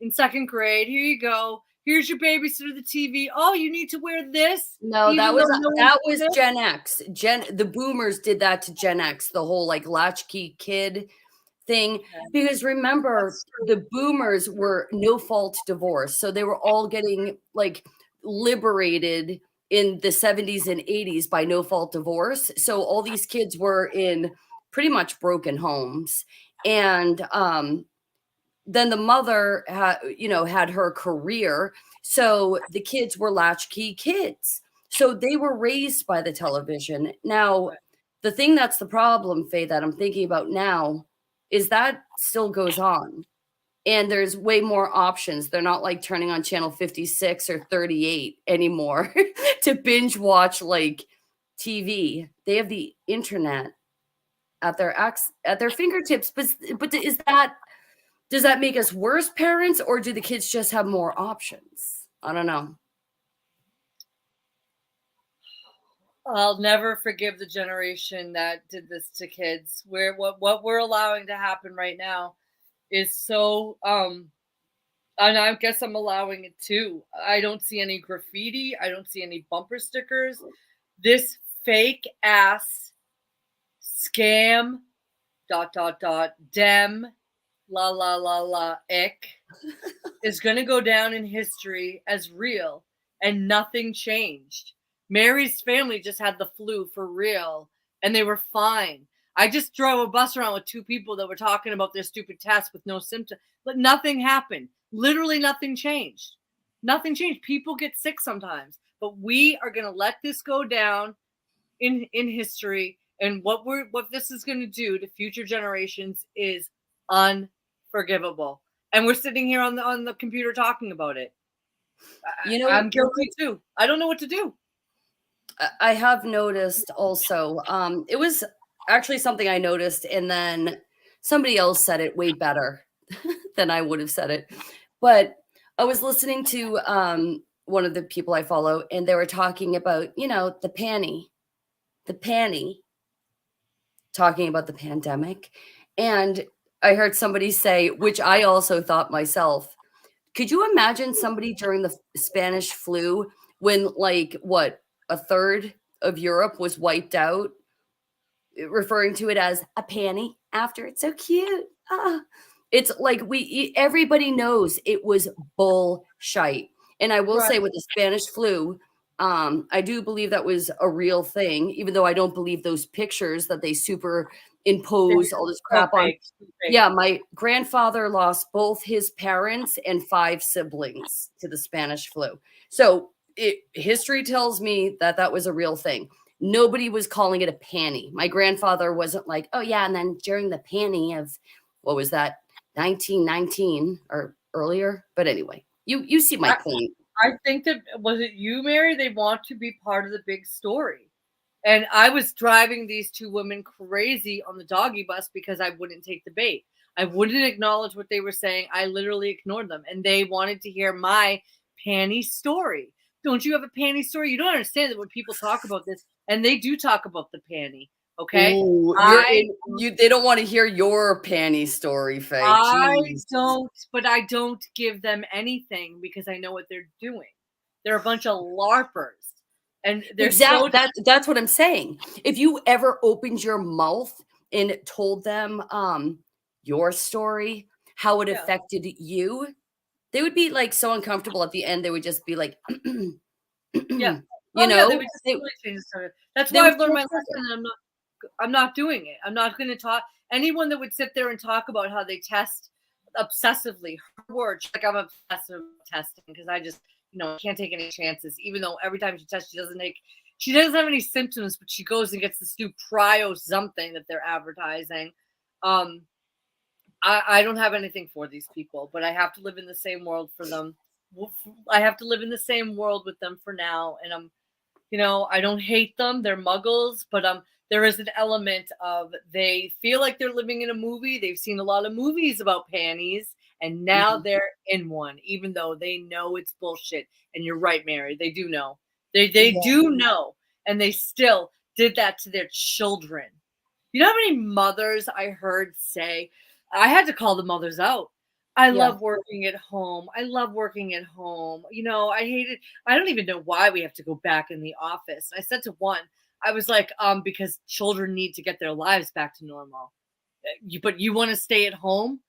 in 2nd grade. Here you go. Here's your babysitter, the TV. Oh, you need to wear this. No, that was Gen X. The boomers did that to Gen X, the whole like latchkey kid thing. Because remember, the boomers were no fault divorce. So they were all getting like liberated in the 70s and 80s by no fault divorce. So all these kids were in pretty much broken homes. And then the mother had her career. So the kids were latchkey kids. So they were raised by the television. Now, the thing that's the problem, Faye, that I'm thinking about now is that still goes on. And there's way more options. They're not like turning on channel 56 or 38 anymore to binge watch like TV. They have the internet at their fingertips. But does that make us worse parents, or do the kids just have more options? I don't know. I'll never forgive the generation that did this to kids. What we're allowing to happen right now is so and I guess I'm allowing it too. I don't see any graffiti. I don't see any bumper stickers. This fake ass scam ... dem la la la la ick is going to go down in history as real, and nothing changed. Mary's family just had the flu for real and they were fine. I just drove a bus around with 2 people that were talking about their stupid test with no symptoms, but nothing happened. Literally nothing changed. Nothing changed. People get sick sometimes, but we are going to let this go down in history. And what this is going to do to future generations is unforgivable. And we're sitting here on the computer talking about it. I'm guilty too. I don't know what to do. I have noticed also, it was actually something I noticed, and then somebody else said it way better than I would have said it. But I was listening to one of the people I follow, and they were talking about, the panty, talking about the pandemic. And I heard somebody say, which I also thought myself, could you imagine somebody during the Spanish flu when a third of Europe was wiped out, referring to it as a panty after? It's so cute. It's like everybody knows it was bullshit. And I will say with the Spanish flu, I do believe that was a real thing, even though I don't believe those pictures that they superimpose all this crap on. Yeah, my grandfather lost both his parents and 5 siblings to the Spanish flu. So history tells me that was a real thing. Nobody was calling it a panty. My grandfather wasn't like, oh yeah, and then during the panty of, what was that, 1919 or earlier? But anyway, you see my point. I think that was it you, Mary? They want to be part of the big story. And I was driving these two women crazy on the doggy bus because I wouldn't take the bait. I wouldn't acknowledge what they were saying. I literally ignored them. And they wanted to hear my panty story. Don't you have a panty story? You don't understand that when people talk about this, and they do talk about the panty. Okay. Ooh, you're I in, they don't want to hear your panty story, Faye. I Jeez. don't, but I don't give them anything because I know what they're doing. They're a bunch of LARPers. And they're so That's what I'm saying. If you ever opened your mouth and told them your story, how it yeah. affected you, they would be like so uncomfortable at the end. They would just be like, Yeah. you Oh yeah, they know, would just totally change the subject. That's they why would I've learned feel my perfect. lesson, and I'm not doing it. I'm not gonna talk anyone that would sit there and talk about how they test obsessively, her words, like I'm obsessed with testing because I just, can't take any chances, even though every time she tests, she doesn't have any symptoms, but she goes and gets this new cryo something that they're advertising. Um, I don't have anything for these people, but I have to live in the same world for them. I have to live in the same world with them for now, and I don't hate them. They're muggles, but there is an element of they feel like they're living in a movie. They've seen a lot of movies about panties, and now Mhm. they're in one, even though they know it's bullshit. And you're right, Mary. They do know. They Yeah. do know, and they still did that to their children. You know how many mothers I heard say, I had to call the mothers out. I Yeah. love working at home. I love working at home. I hate it. I don't even know why we have to go back in the office. I said to one, I was like, because children need to get their lives back to normal. But you want to stay at home?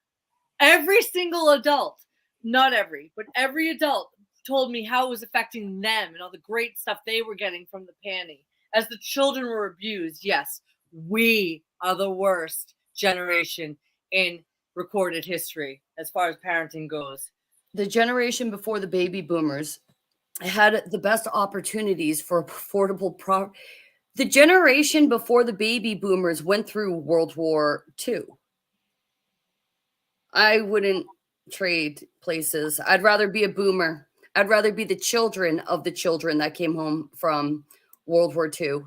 Every single adult, not every, but every adult told me how it was affecting them and all the great stuff they were getting from the panty. As the children were abused, yes, we are the worst generation in recorded history as far as parenting goes. The generation before the baby boomers had the best opportunities for affordable the generation before the baby boomers went through World War II. I wouldn't trade places. I'd rather be a boomer. I'd rather be the children of the children that came home from World War II.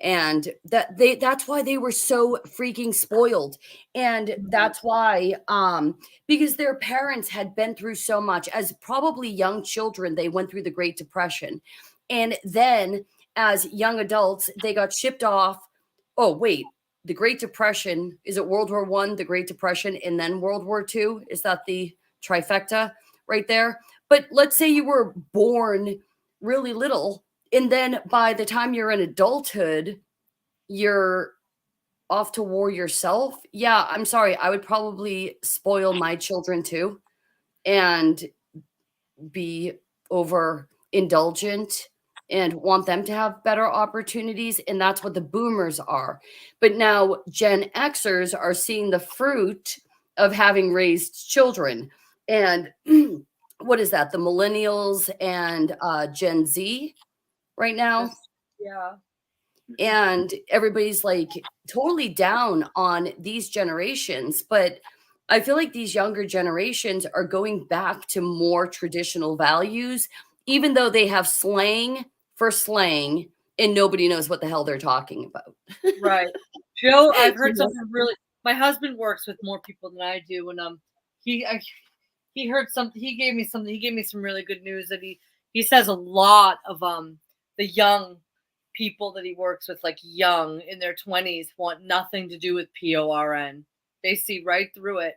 And that's why they were so freaking spoiled. And that's why because their parents had been through so much. As probably young children, they went through the Great Depression. And then as young adults, they got shipped off. Oh, wait, the Great Depression, is it World War One, the Great Depression, and then World War II? Is that the trifecta right there? But let's say you were born really little, and then by the time you're in adulthood, you're off to war yourself. Yeah, I'm sorry. I would probably spoil my children too and be over indulgent and want them to have better opportunities. And that's what the boomers are. But now Gen Xers are seeing the fruit of having raised children. And what is that? The millennials and Gen Z right now. Yeah. And everybody's like totally down on these generations. But I feel like these younger generations are going back to more traditional values, even though they have slang for slang and nobody knows what the hell they're talking about. Right. Joe, I've You heard know? something really. My husband works with more people than I do, and he I, he heard something. He gave me something. He gave me some really good news that he says a lot of the young people that he works with, like young in their 20s, want nothing to do with PORN. They see right through it.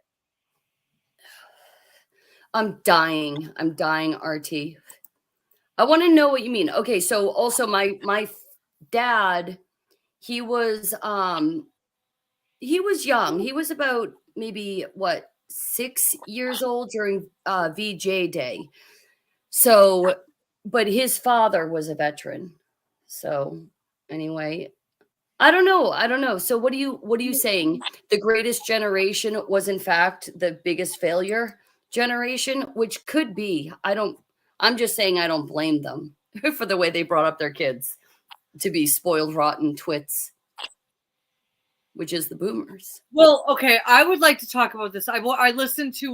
I'm dying. I'm dying, RT. I want to know what you mean. Okay, so also my dad, he was he was young. He was about maybe what 6 years old during VJ Day. So, but his father was a veteran. So, anyway, I don't know. I don't know. So, what are you saying? The greatest generation was in fact the biggest failure generation, which could be. I don't. I'm just saying I don't blame them for the way they brought up their kids to be spoiled, rotten twits, which is the boomers. Well, okay, I would like to talk about this. I listened to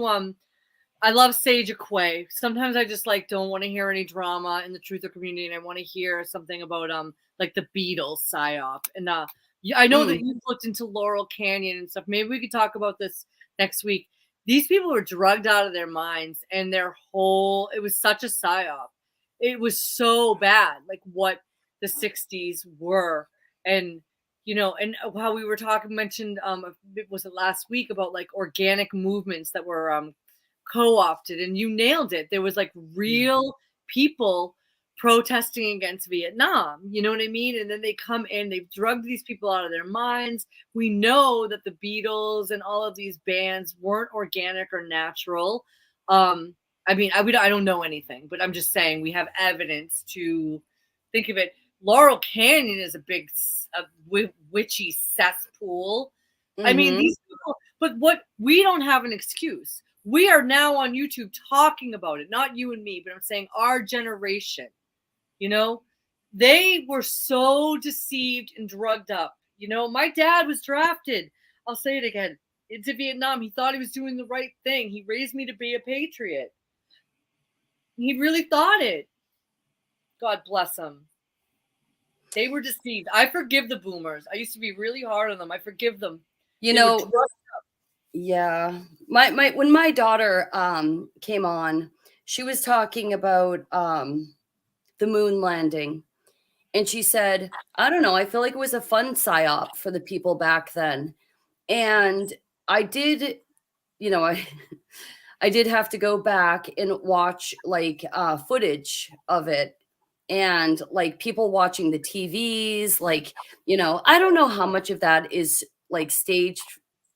I love Sage Aquay. Sometimes I just like don't want to hear any drama in the truther community, and I want to hear something about like the Beatles psyop. And I know that you've looked into Laurel Canyon and stuff. Maybe we could talk about this next week. These people were drugged out of their minds, and it was such a psyop. It was so bad, like what the 60s were. And and how we were mentioned was it last week about like organic movements that were co-opted, and you nailed it. There was like real people protesting against Vietnam, you know what I mean? And then they come in, they've drugged these people out of their minds. We know that the Beatles and all of these bands weren't organic or natural. I mean, I don't know anything, but I'm just saying we have evidence to think of it. Laurel Canyon is a big witchy cesspool. I mean, these people, but we don't have an excuse. We are now on YouTube talking about it, not you and me, but I'm saying our generation. They were so deceived and drugged up. My dad was drafted. I'll say it again. Into Vietnam. He thought he was doing the right thing. He raised me to be a patriot. He really thought it. God bless him. They were deceived. I forgive the boomers. I used to be really hard on them. I forgive them. Yeah. When my daughter came on, she was talking about the moon landing. And she said, I don't know, I feel like it was a fun psyop for the people back then. And I did, I did have to go back and watch like footage of it, and like people watching the TVs, like, I don't know how much of that is like staged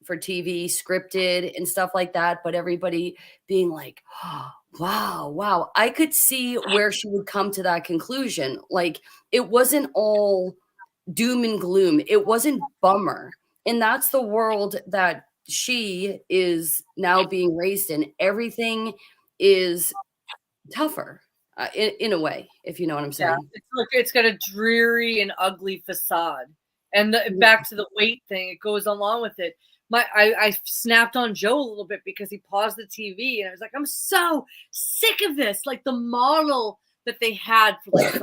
for TV, scripted and stuff like that, but everybody being like, oh, wow. I could see where she would come to that conclusion. Like, it wasn't all doom and gloom. It wasn't bummer. And that's the world that she is now being raised in. Everything is tougher in a way, if you know what I'm saying. Yeah, it's got a dreary and ugly facade. And back to the weight thing, it goes along with it. I snapped on Joe a little bit because he paused the TV, and I was like, I'm so sick of this. Like the model that they had for like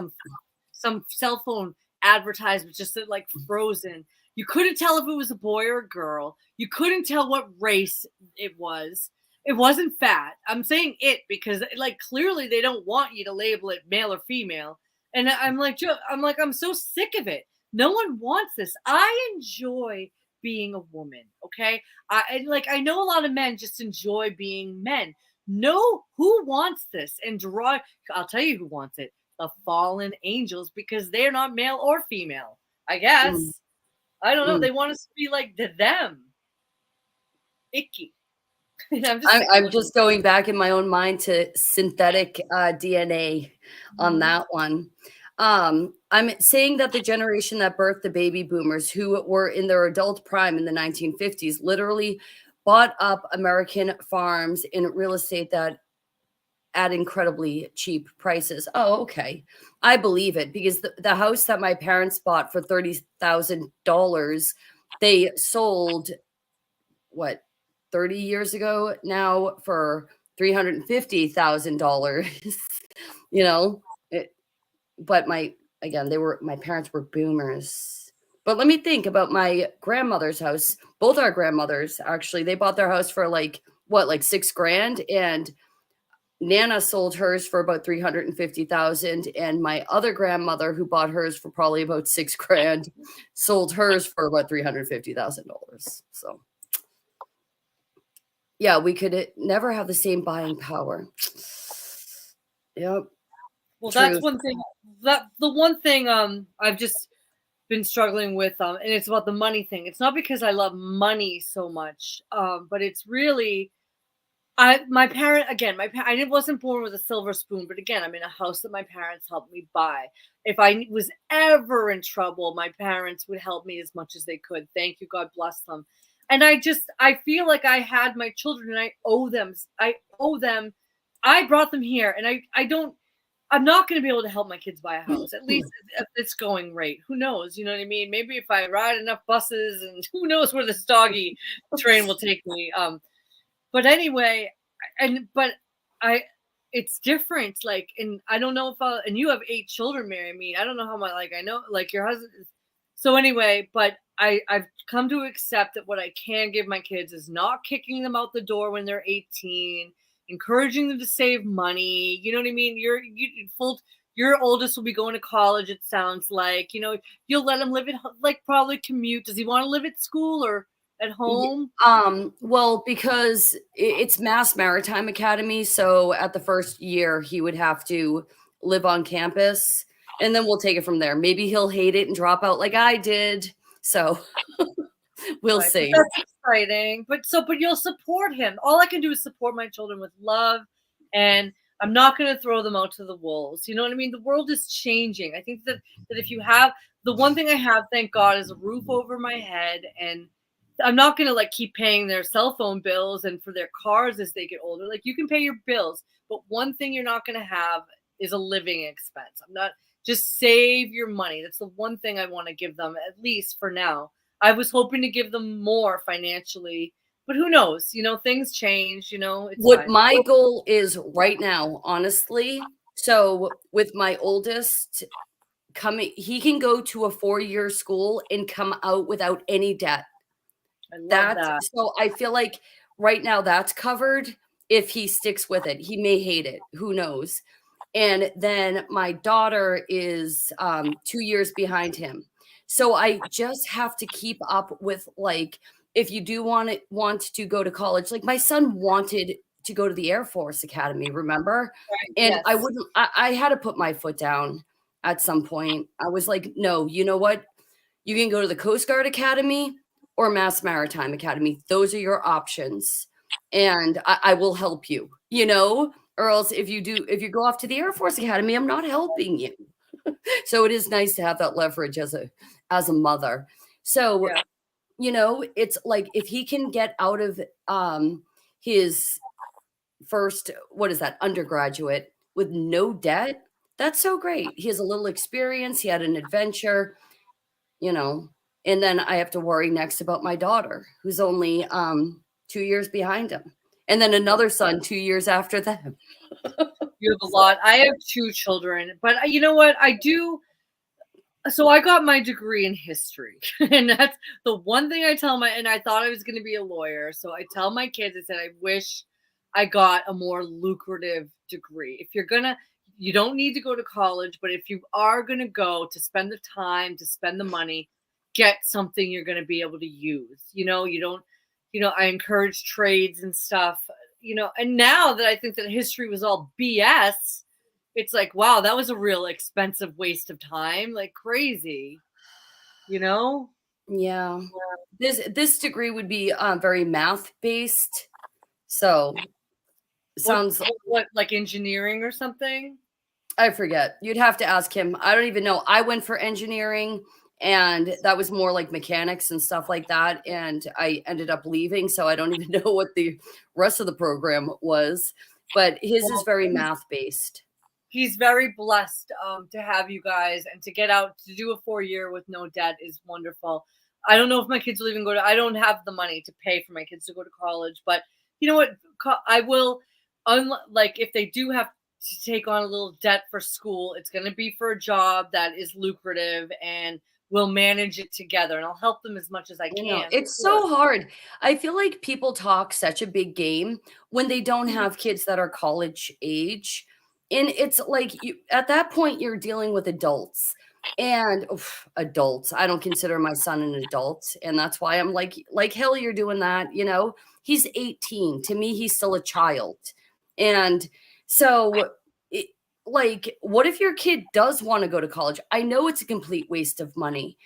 some cell phone advertisement, just like frozen. You couldn't tell if it was a boy or a girl. You couldn't tell what race it was. It wasn't fat. I'm saying it because like clearly they don't want you to label it male or female. And I'm like, Joe, I'm so sick of it. No one wants this. I enjoy being a woman. Okay. I know a lot of men just enjoy being men. No, who wants this? And I'll tell you who wants it. The fallen angels, because they're not male or female, I guess. I don't know. They want us to be like them. Icky. I'm just going back in my own mind to synthetic DNA on that one. I'm saying that the generation that birthed the baby boomers, who were in their adult prime in the 1950s, literally bought up American farms in real estate that at incredibly cheap prices. Oh, okay. I believe it, because the house that my parents bought for $30,000, they sold, what, 30 years ago now for $350,000, but my parents were boomers. But let me think about my grandmother's house. Both our grandmothers, actually, they bought their house for like $6,000, and Nana sold hers for about $350,000, and my other grandmother, who bought hers for probably about $6,000, sold hers for about $350,000. So yeah, we could never have the same buying power. Yep. Well, that's one thing. The one thing I've just been struggling with, and it's about the money thing. It's not because I love money so much, but it's really my parent again. I wasn't born with a silver spoon, but again, I'm in a house that my parents helped me buy. If I was ever in trouble, my parents would help me as much as they could. Thank you, God bless them. And I feel like I had my children, and I owe them. I brought them here, and I'm not going to be able to help my kids buy a house, at least at this going rate. Who knows? You know what I mean? Maybe if I ride enough buses, and who knows where this doggy train will take me. But anyway, but I it's different. Like, and I don't know if and you have 8 children, Mary. I mean, I don't know how much, like, I know, like, your husband is, so anyway, but I've come to accept that what I can give my kids is not kicking them out the door when they're 18, encouraging them to save money. You know what I mean? Your oldest will be going to college, it sounds like. You'll let him live at like, probably commute. Does he want to live at school or at home? Well, because it's Mass Maritime Academy, so at the first year he would have to live on campus, and then we'll take it from there. Maybe he'll hate it and drop out like I did. So we'll Right, but see. that's exciting. But you'll support him. All I can do is support my children with love, and I'm not going to throw them out to the wolves. You know what I mean? The world is changing. I think that if you have the one thing I have, thank God, is a roof over my head, and I'm not going to like keep paying their cell phone bills and for their cars as they get older. Like, you can pay your bills, but one thing you're not going to have is a living expense. I'm not Just save your money. That's the one thing I want to give them, at least for now. I was hoping to give them more financially, but who knows? Things change, it's What fine. my goal is right now, honestly, so with my oldest coming, he can go to a 4-year school and come out without any debt. I love That's that. so I feel like right now that's covered if he sticks with it. He may hate it, who knows? And then my daughter is 2 years behind him. So I just have to keep up with, like, if you do want to go to college, like my son wanted to go to the Air Force Academy, remember? Right. And I Yes. wouldn't I had to put my foot down at some point. I was like, no, you know what? You can go to the Coast Guard Academy or Mass Maritime Academy. Those are your options. And I will help you, or else if you go off to the Air Force Academy, I'm not helping you. So it is nice to have that leverage as a mother. So, Yeah. it's like if he can get out of his first, what is that, undergraduate with no debt, that's so great. He has a little experience, he had an adventure, you know, and then I have to worry next about my daughter, who's only 2 years behind him. And then another son 2 years after them. You have a lot. I have 2 children, but you know what? I do. So I got my degree in history, and that's the one thing I tell and I thought I was going to be a lawyer. So I tell my kids, I said, I wish I got a more lucrative degree. If you don't need to go to college, but if you are going to go to spend the time, to spend the money, get something you're going to be able to use. You don't, I encourage trades and stuff, and now that I think that history was all BS, it's like, wow, that was a real expensive waste of time, like crazy, you know? Yeah. This degree would be very math based. So sounds What, like engineering or something? I forget. You'd have to ask him. I don't even know. I went for engineering and that was more like mechanics and stuff like that. And I ended up leaving. So I don't even know what the rest of the program was. But his is Well, very math based. he's very blessed to have you guys, and to get out to do a 4 year with no debt is wonderful. I don't know if my kids will even I don't have the money to pay for my kids to go to college, but you know what? I will, like, if they do have to take on a little debt for school, it's going to be for a job that is lucrative, and we'll manage it together, and I'll help them as much as I can. It's so hard. I feel like people talk such a big game when they don't have kids that are college age. And it's like at that point you're dealing with adults. And adults, I don't consider my son an adult, and that's why I'm like hell you're doing that. He's 18. To me he's still a child. And so like, what if your kid does want to go to college? I know it's a complete waste of money.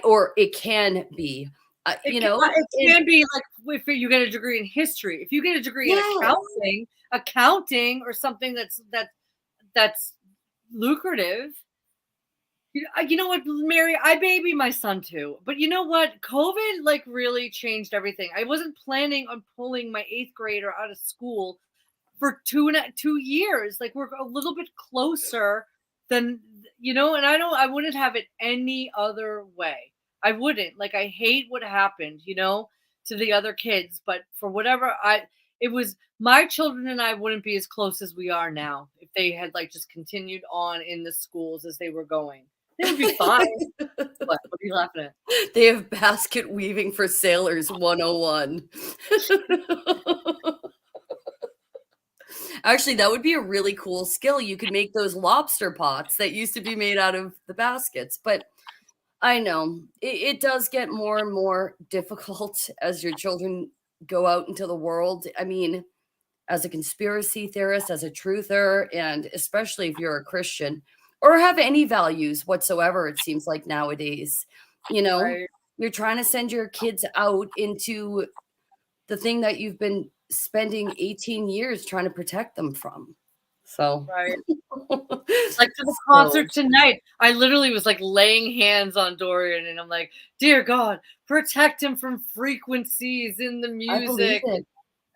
Or it can be, It can be like if you get a degree in history. If you get a degree in yeah, accounting or something that's lucrative. You know what, Mary? I baby my son too, but you know what? COVID like really changed everything. I wasn't planning on pulling my 8th grader out of school for 2 years. Like, we're a little bit closer than, and I wouldn't have it any other way. I wouldn't. Like, I hate what happened, to the other kids, but for whatever it was my children and I wouldn't be as close as we are now if they had like just continued on in the schools as they were going. They would be fine. What are you laughing at? They have basket weaving for sailors 101. Actually, that would be a really cool skill. You could make those lobster pots that used to be made out of the baskets. But I know it does get more and more difficult as your children go out into the world. I mean, as a conspiracy theorist, as a truther, and especially if you're a Christian or have any values whatsoever, it seems like nowadays, you know, Right. you're trying to send your kids out into the thing that you've been spending 18 years trying to protect them from. So, Right. Like to the concert so tonight, I literally was like laying hands on Dorian and I'm like, dear God, protect him from frequencies in the I believe music. it.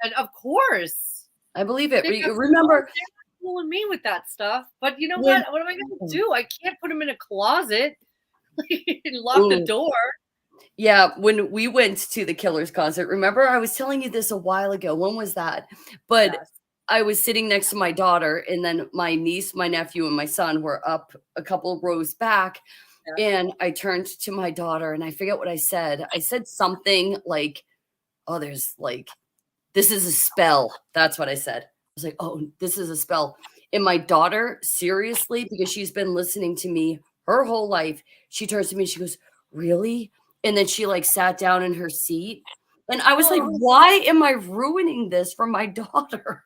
And of course, I believe it. they're not Remember fooling me with that stuff. But you know when what? What am I going to do? I can't put him in a closet and lock the ooh, door. yeah, when we went to the Killers concert, remember I was telling you this a while ago. When was that? But Yes. I was sitting next to my daughter, and then my niece, my nephew, and my son were up a couple rows back. Yes. And I turned to my daughter, and I forget what I said. I said something like, "Oh, there's like, this is a spell." That's what I said. I was like, "Oh, this is a spell." And my daughter, seriously, because she's been listening to me her whole life, she turns to me, she goes, "Really?" And then she like sat down in her seat. And I was like, Oh, why am I ruining this for my daughter?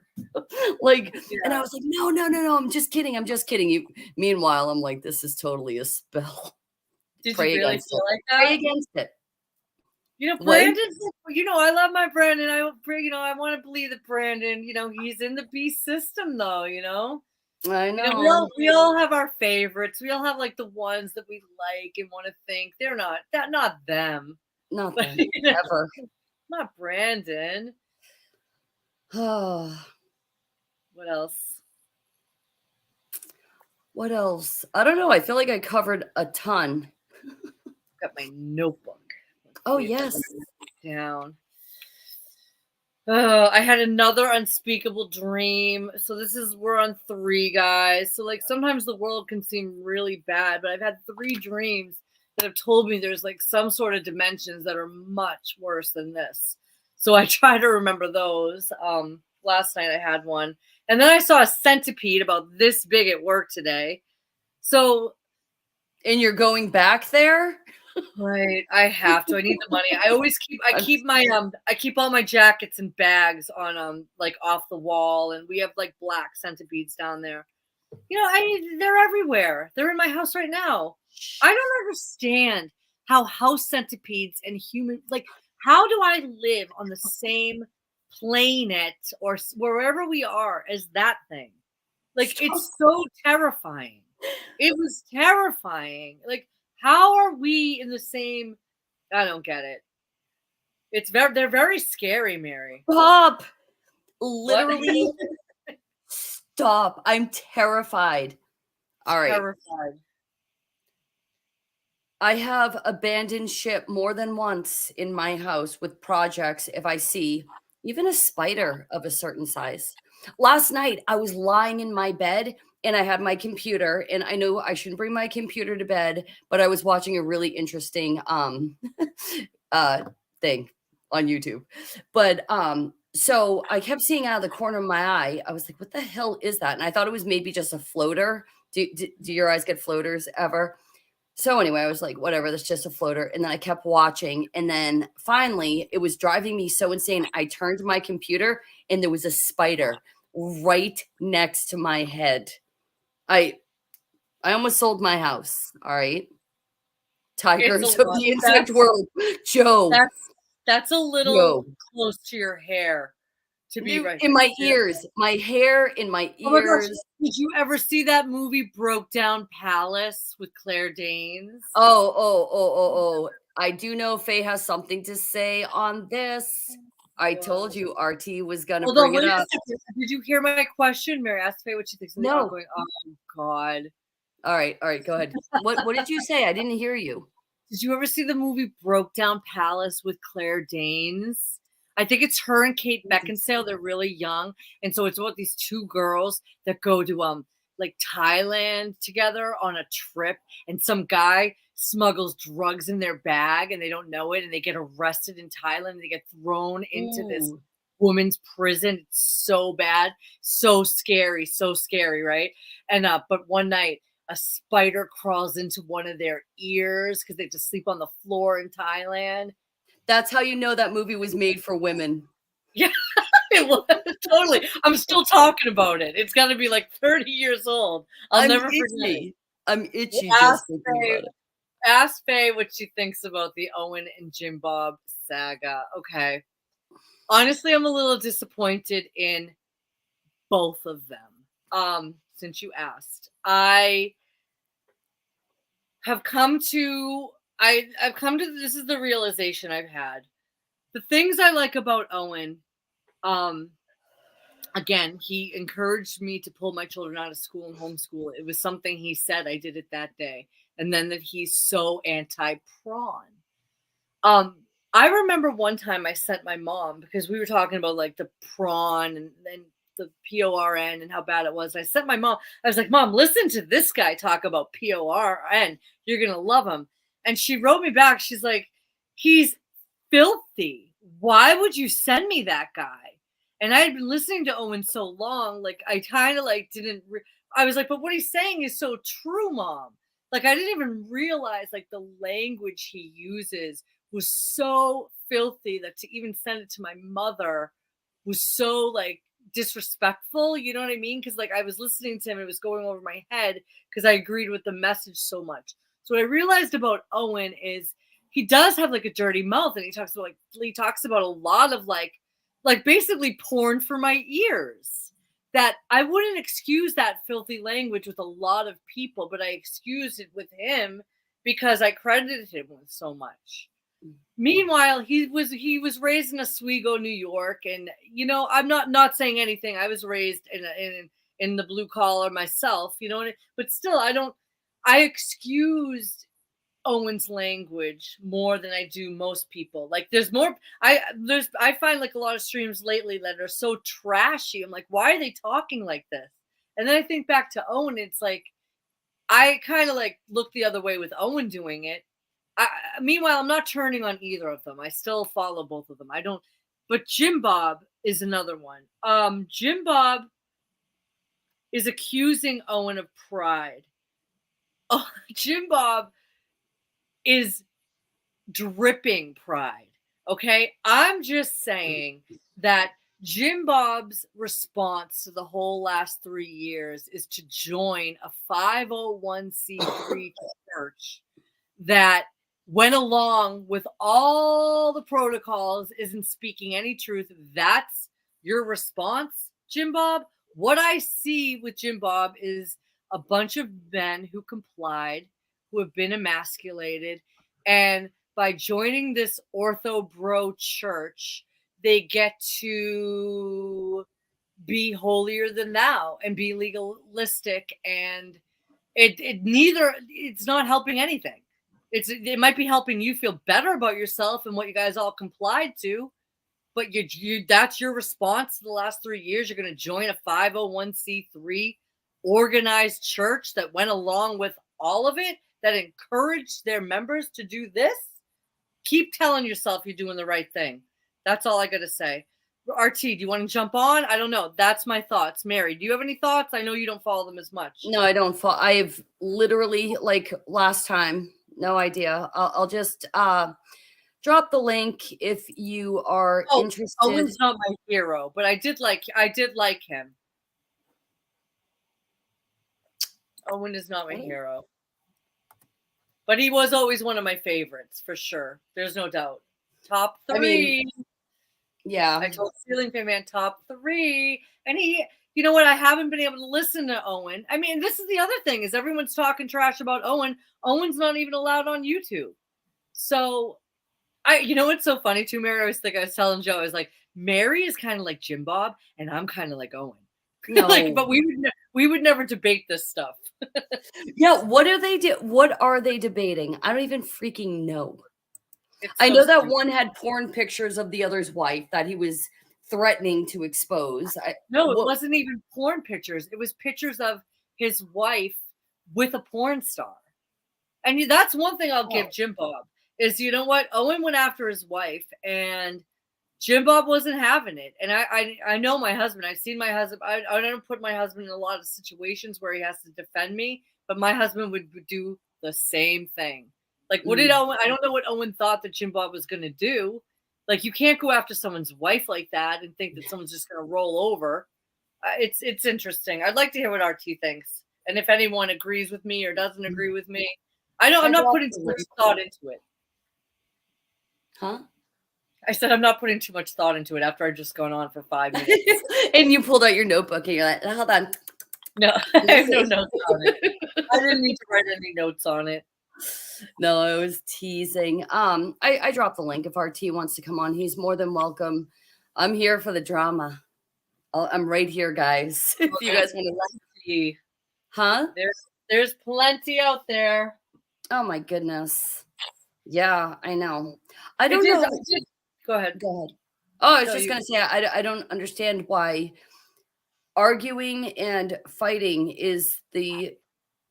Like, and I yeah. was like, no, no, no, no, I'm just kidding. I'm just kidding. You meanwhile, I'm like, this is totally a spell. Did you Pray really against feel it. like Pray that? against it. What? Brandon's, I love my Brandon. I want to believe that Brandon, he's in the B system though. I We all know. we all have our favorites. We all have like the ones that we like and want to think they're not them. Not But them. Ever. not Brandon. Oh, What else? what else? I don't know. I feel like I covered a ton. Got my notebook. Let's Oh, see if I yes. can write it down. Oh, I had another unspeakable dream. So we're on 3, guys. So like sometimes the world can seem really bad, but I've had 3 dreams that have told me there's like some sort of dimensions that are much worse than this. So I try to remember those. Last night I had one. And then I saw a centipede about this big at work today. So And you're going back there? right, I have to. I need the money. I I'm keep all my jackets and bags on like off the wall, and we have like black centipedes down there. They're everywhere. They're in my house right now. I don't understand how house centipedes and human like how do I live on the same planet or wherever we are as that thing? Like so it's so terrifying. It was terrifying. Like how are we in the same I don't get it. They're very scary, Mary. stop. What? Literally stop. I'm terrified. All right. Terrified. I have abandoned ship more than once in my house with projects if I see even a spider of a certain size. Last night, I was lying in my bed and I had my computer, and I know I shouldn't bring my computer to bed, but I was watching a really interesting uh thing on YouTube. But so I kept seeing out of the corner of my eye. I was like, what the hell is that? And I thought it was maybe just a floater. Do your eyes get floaters ever? So anyway, I was like, whatever, that's just a floater. And then I kept watching. And then finally, it was driving me so insane. I turned to my computer and there was a spider right next to my head. I almost sold my house. All right. It's a Tigers of lot. the insect world. Joe. That's a little Joe. close to your hair to be right In my there. ears. My hair in my Oh my gosh. ears. Did you ever see that movie Broke Down Palace with Claire Danes? Oh. I do know Faye has something to say on this. I told you RT was going to Hold on, bring it wait a up. second. Did you hear my question? Mary asked Faye what she thinks of the No. ongoing. Oh God. All right, go ahead. What did you say? I didn't hear you. Did you ever see the movie Broke Down Palace with Claire Danes? I think it's her and Kate Beckinsale. They're really young, and so it's about these two girls that go to like Thailand together on a trip, and some guy smuggles drugs in their bag and they don't know it, and they get arrested in Thailand and they get thrown into this Ooh. woman's prison. It's so bad, so scary, right? And but one night a spider crawls into one of their ears because they have to sleep on the floor in Thailand. That's how you know that movie was made for women. Yeah, it was totally. I'm still talking about it. It's got to be like 30 years old. I'll never forget it. I'm itchy Ask just thinking Faye, about it. ask Faye what she thinks about the Owen and Jim Bob saga. Okay. Honestly, I'm a little disappointed in both of them. Since you asked, have come to I've come to this is the realization I've had. The things I like about Owen, again, he encouraged me to pull my children out of school and homeschool. It was something he said. I did it that day. And then that he's so anti-prawn. I remember one time I sent my mom, because we were talking about like the prawn and the PORN and how bad it was. I sent my mom, I was like, Mom, listen to this guy talk about PORN. You're going to love him. And she wrote me back. She's like, he's filthy. Why would you send me that guy? And I had been listening to Owen so long, like I kind of like I was like, but what he's saying is so true, Mom. Like I didn't even realize like the language he uses was so filthy that to even send it to my mother was so like disrespectful. You know what I mean? Because like I was listening to him, it was going over my head because I agreed with the message so much. So what I realized about Owen is he does have like a dirty mouth, and he talks about a lot of like basically porn for my ears. That I wouldn't excuse that filthy language with a lot of people, but I excused it with him because I credited him with so much. Meanwhile, he was raised in Oswego, New York, and you know, I'm not saying anything. I was raised in the blue collar myself, you know, but still, I excused Owen's language more than I do most people. Like I find like a lot of streams lately that are so trashy. I'm like, why are they talking like this? And then I think back to Owen, it's like I kind of like look the other way with Owen doing it. Meanwhile, I'm not turning on either of them. I still follow both of them. I don't, but Jim Bob is another one. Jim Bob is accusing Owen of pride. Oh, Jim Bob is dripping pride. Okay. I'm just saying that Jim Bob's response to the whole last 3 years is to join a 501c3 church that went along with all the protocols, isn't speaking any truth. That's your response, Jim Bob? What I see with Jim Bob is a bunch of men who complied, who have been emasculated, and by joining this ortho bro church, they get to be holier than thou and be legalistic, and it's not helping anything. It might be helping you feel better about yourself and what you guys all complied to, but that's your response to the last 3 years. You're going to join a 501c3 organized church that went along with all of it, that encouraged their members to do this. Keep telling yourself you're doing the right thing. That's all I got to say. RT, do you want to jump on? I don't know. That's my thoughts. Mary, do you have any thoughts? I know you don't follow them as much. No, I don't follow. I've literally, like last time, no idea. I'll just drop the link if you are interested. Owen's not my hero, but I did like him. Owen is not my hero. But he was always one of my favorites, for sure. There's no doubt. Top 3. I mean, yeah. I told Ceiling Fan Man top 3. And he, you know what? I haven't been able to listen to Owen. I mean, this is the other thing, is everyone's talking trash about Owen. Owen's not even allowed on YouTube. So, you know what's so funny too, Mary? I was telling Joe, I was like, Mary is kind of like Jim Bob, and I'm kind of like Owen. No. But we would never debate this stuff. Yeah, what are they debating? I don't even freaking know. It's I so know that stupid. one had porn pictures of the other's wife that he was threatening to expose. No, it What? wasn't even porn pictures. It was pictures of his wife with a porn star. And that's one thing I'll give Oh, Jim Bob is, you know what? Owen went after his wife, and Jim Bob wasn't having it. And I know my husband. I've seen my husband. I don't put my husband in a lot of situations where he has to defend me, but my husband would do the same thing. Like, what did mm. Owen? I don't know what Owen thought that Jim Bob was going to do. Like, you can't go after someone's wife like that and think that someone's just going to roll over. It's interesting. I'd like to hear what RT thinks, and if anyone agrees with me or doesn't agree with me. I know I'm I not dropped putting the too much link. thought into it. Huh? I said I'm not putting too much thought into it after I've just gone on for 5 minutes. And you pulled out your notebook and you're like, hold on. No, I have no notes on it. I didn't need to write any notes on it. No, I was teasing. I dropped the link if RT wants to come on. He's more than welcome. I'm here for the drama. I'm right here, guys. If you guys want to, See, huh? there's plenty out there. Oh my goodness. Yeah, I know. I It don't is. know. Go ahead. Go ahead. Oh, I was No, just you. gonna say I don't understand why arguing and fighting is the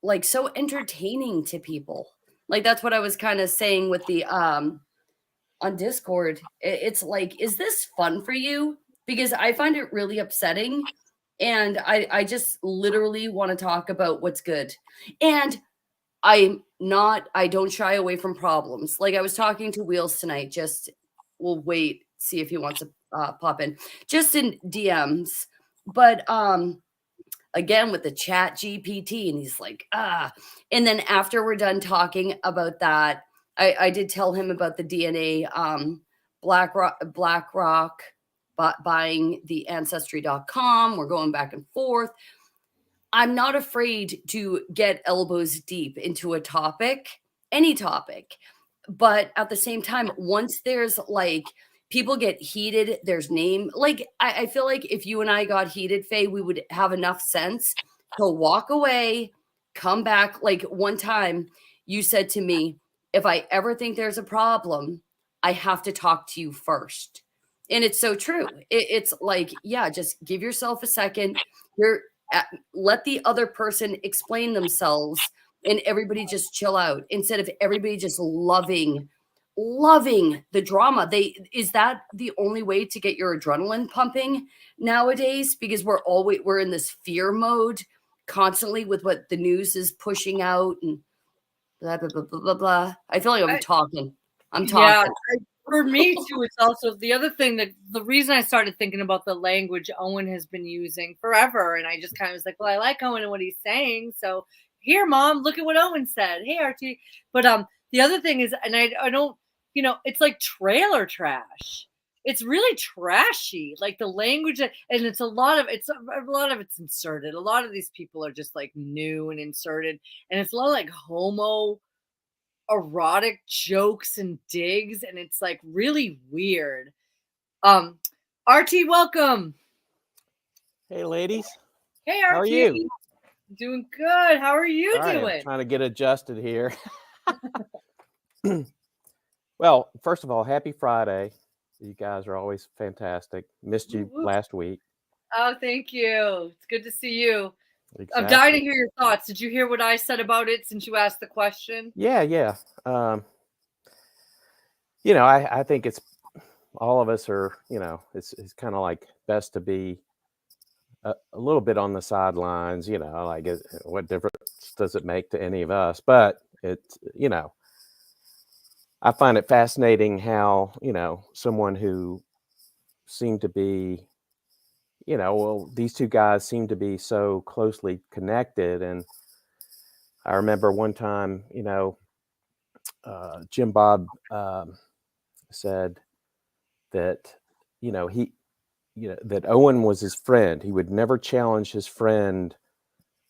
like so entertaining to people. Like that's what I was kind of saying with the on Discord. It's like, is this fun for you? Because I find it really upsetting. And I just literally want to talk about what's good. And I don't shy away from problems. Like I was talking to Wheels tonight, just we'll wait, see if he wants to pop in, just in DMs. But again with the chat GPT, and he's like, and then after we're done talking about that, I did tell him about the DNA, BlackRock buying the ancestry.com. We're going back and forth. I'm not afraid to get elbows deep into a topic, any topic. But at the same time, once there's like people get heated, there's name. Like, I feel like if you and I got heated, Faye, we would have enough sense to walk away, come back. Like one time you said to me, if I ever think there's a problem, I have to talk to you first. And it's so true. It's like, yeah, just give yourself a second. You're let the other person explain themselves and everybody just chill out instead of everybody just loving the drama. Is that the only way to get your adrenaline pumping nowadays? Because we're in this fear mode constantly with what the news is pushing out and blah blah blah blah blah blah. I feel like I'm talking. Yeah, for me too. It's also the other thing that the reason I started thinking about the language Owen has been using forever, and I just kind of was like, well, I like Owen and what he's saying, so here, Mom, look at what Owen said. Hey, RT. But the other thing is, and I don't, it's like trailer trash. It's really trashy, like the language, and it's a lot of it's inserted. A lot of these people are just like new and inserted, and it's a lot of like homo erotic jokes and digs, and it's like really weird. RT, welcome. Hey, ladies. Hey, How are RT. you? Doing good. How are you All right, I'm doing? trying to get adjusted here. Well, first of all, happy Friday. You guys are always fantastic. Missed you last week. Oh, thank you. It's good to see you. Exactly. I'm dying to hear your thoughts. Did you hear what I said about it since you asked the question? Yeah. I think it's all of us are, it's kind of like best to be a little bit on the sidelines, like what difference does it make to any of us? But it's, I find it fascinating how, someone who seemed to be, these two guys seem to be so closely connected. And I remember one time, Jim Bob said that, that Owen was his friend. He would never challenge his friend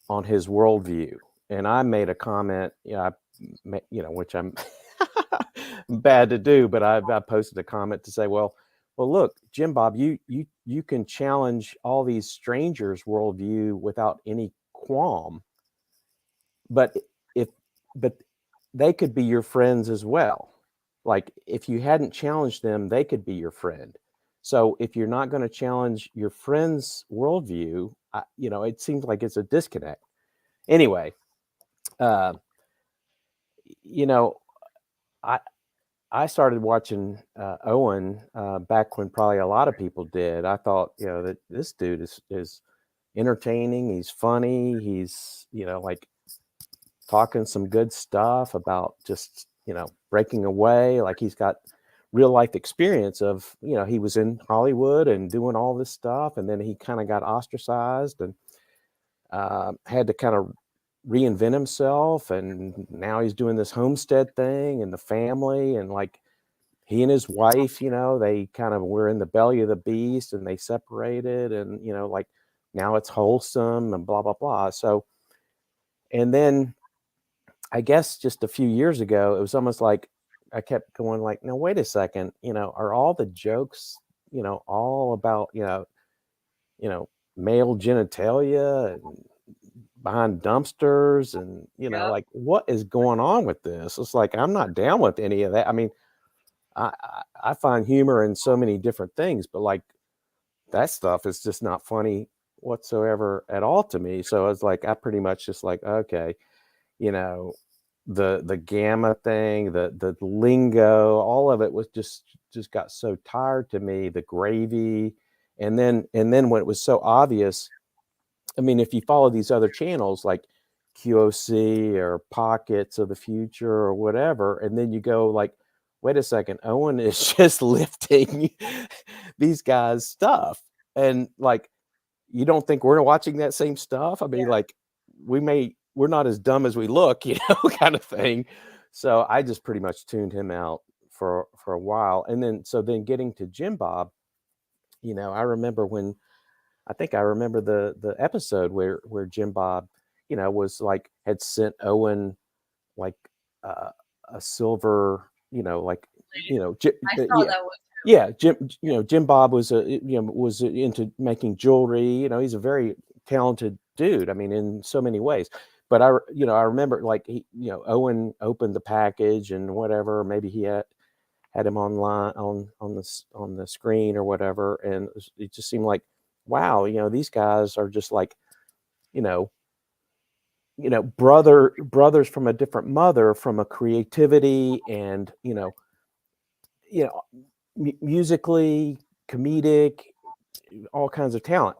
on his worldview. And I made a comment, which I'm bad to do, but I posted a comment to say, well, look, Jim Bob, you can challenge all these strangers' worldview without any qualm, but they could be your friends as well. like if you hadn't challenged them, they could be your friend. So if you're not going to challenge your friend's worldview, it seems like it's a disconnect. Anyway, uh, you know, I I started watching Owen back when probably a lot of people did. I thought, that this dude is entertaining. He's funny. He's, like talking some good stuff about just, breaking away. Like he's got real life experience of, he was in Hollywood and doing all this stuff. And then he kind of got ostracized and had to kind of reinvent himself. And now he's doing this homestead thing and the family, and like he and his wife, they kind of were in the belly of the beast and they separated, and, like now it's wholesome and blah, blah, blah. So, and then I guess just a few years ago, it was almost like I kept going like, no, wait a second, are all the jokes, all about, male genitalia and behind dumpsters and, Yep. like what is going on with this? It's like, I'm not down with any of that. I mean, I find humor in so many different things, but like that stuff is just not funny whatsoever at all to me. So it's like, I pretty much just like, okay, you know, the gamma thing, the lingo, all of it was just got so tired to me, the gravy. And then when it was so obvious, I mean, if you follow these other channels like QOC or Pockets of the Future or whatever, and then you go like, wait a second, Owen is just lifting these guys' stuff. And like, you don't think we're watching that same stuff? I mean, like, we're not as dumb as we look, kind of thing. So I just pretty much tuned him out for a while. And then getting to Jim Bob, I think I remember the episode where Jim Bob, was like had sent Owen like a silver, like I saw yeah, that one. yeah, Jim Bob was was into making jewelry. He's a very talented dude. I mean, in so many ways. But I remember like Owen opened the package and whatever. Maybe he had him online on the screen or whatever, and it just seemed like, wow, these guys are just like, you know, brothers from a different mother, from a creativity and musically, comedic, all kinds of talent.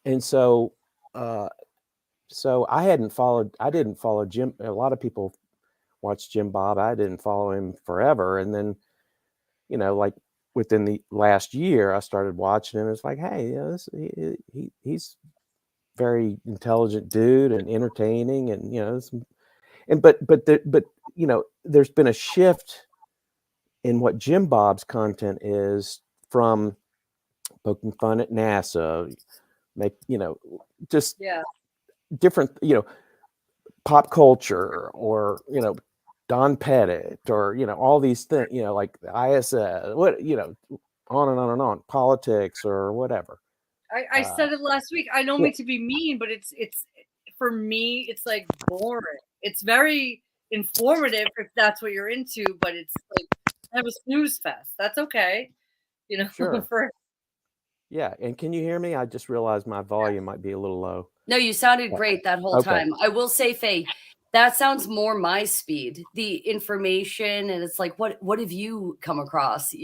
And uh, so I didn't follow Jim. A lot of people watch Jim Bob. I didn't follow him forever, and then like within the last year, I started watching him. It's like, hey, he's very intelligent dude and entertaining, and but there's been a shift in what Jim Bob's content is from poking fun at NASA, make just Yeah. different pop culture, or Don Pettit, or all these things, like the ISS, what on and on and on, politics or whatever. I said it last week. I don't Yeah. mean to be mean, but it's for me, it's like boring. It's very informative if that's what you're into, but it's like I have a snooze fest. That's okay. Sure. For Yeah. And can you hear me? I just realized my volume might be a little low. No, you sounded Yeah. great that whole Okay. time. I will say, Faye, that sounds more my speed. The information, and it's like, what have you come across?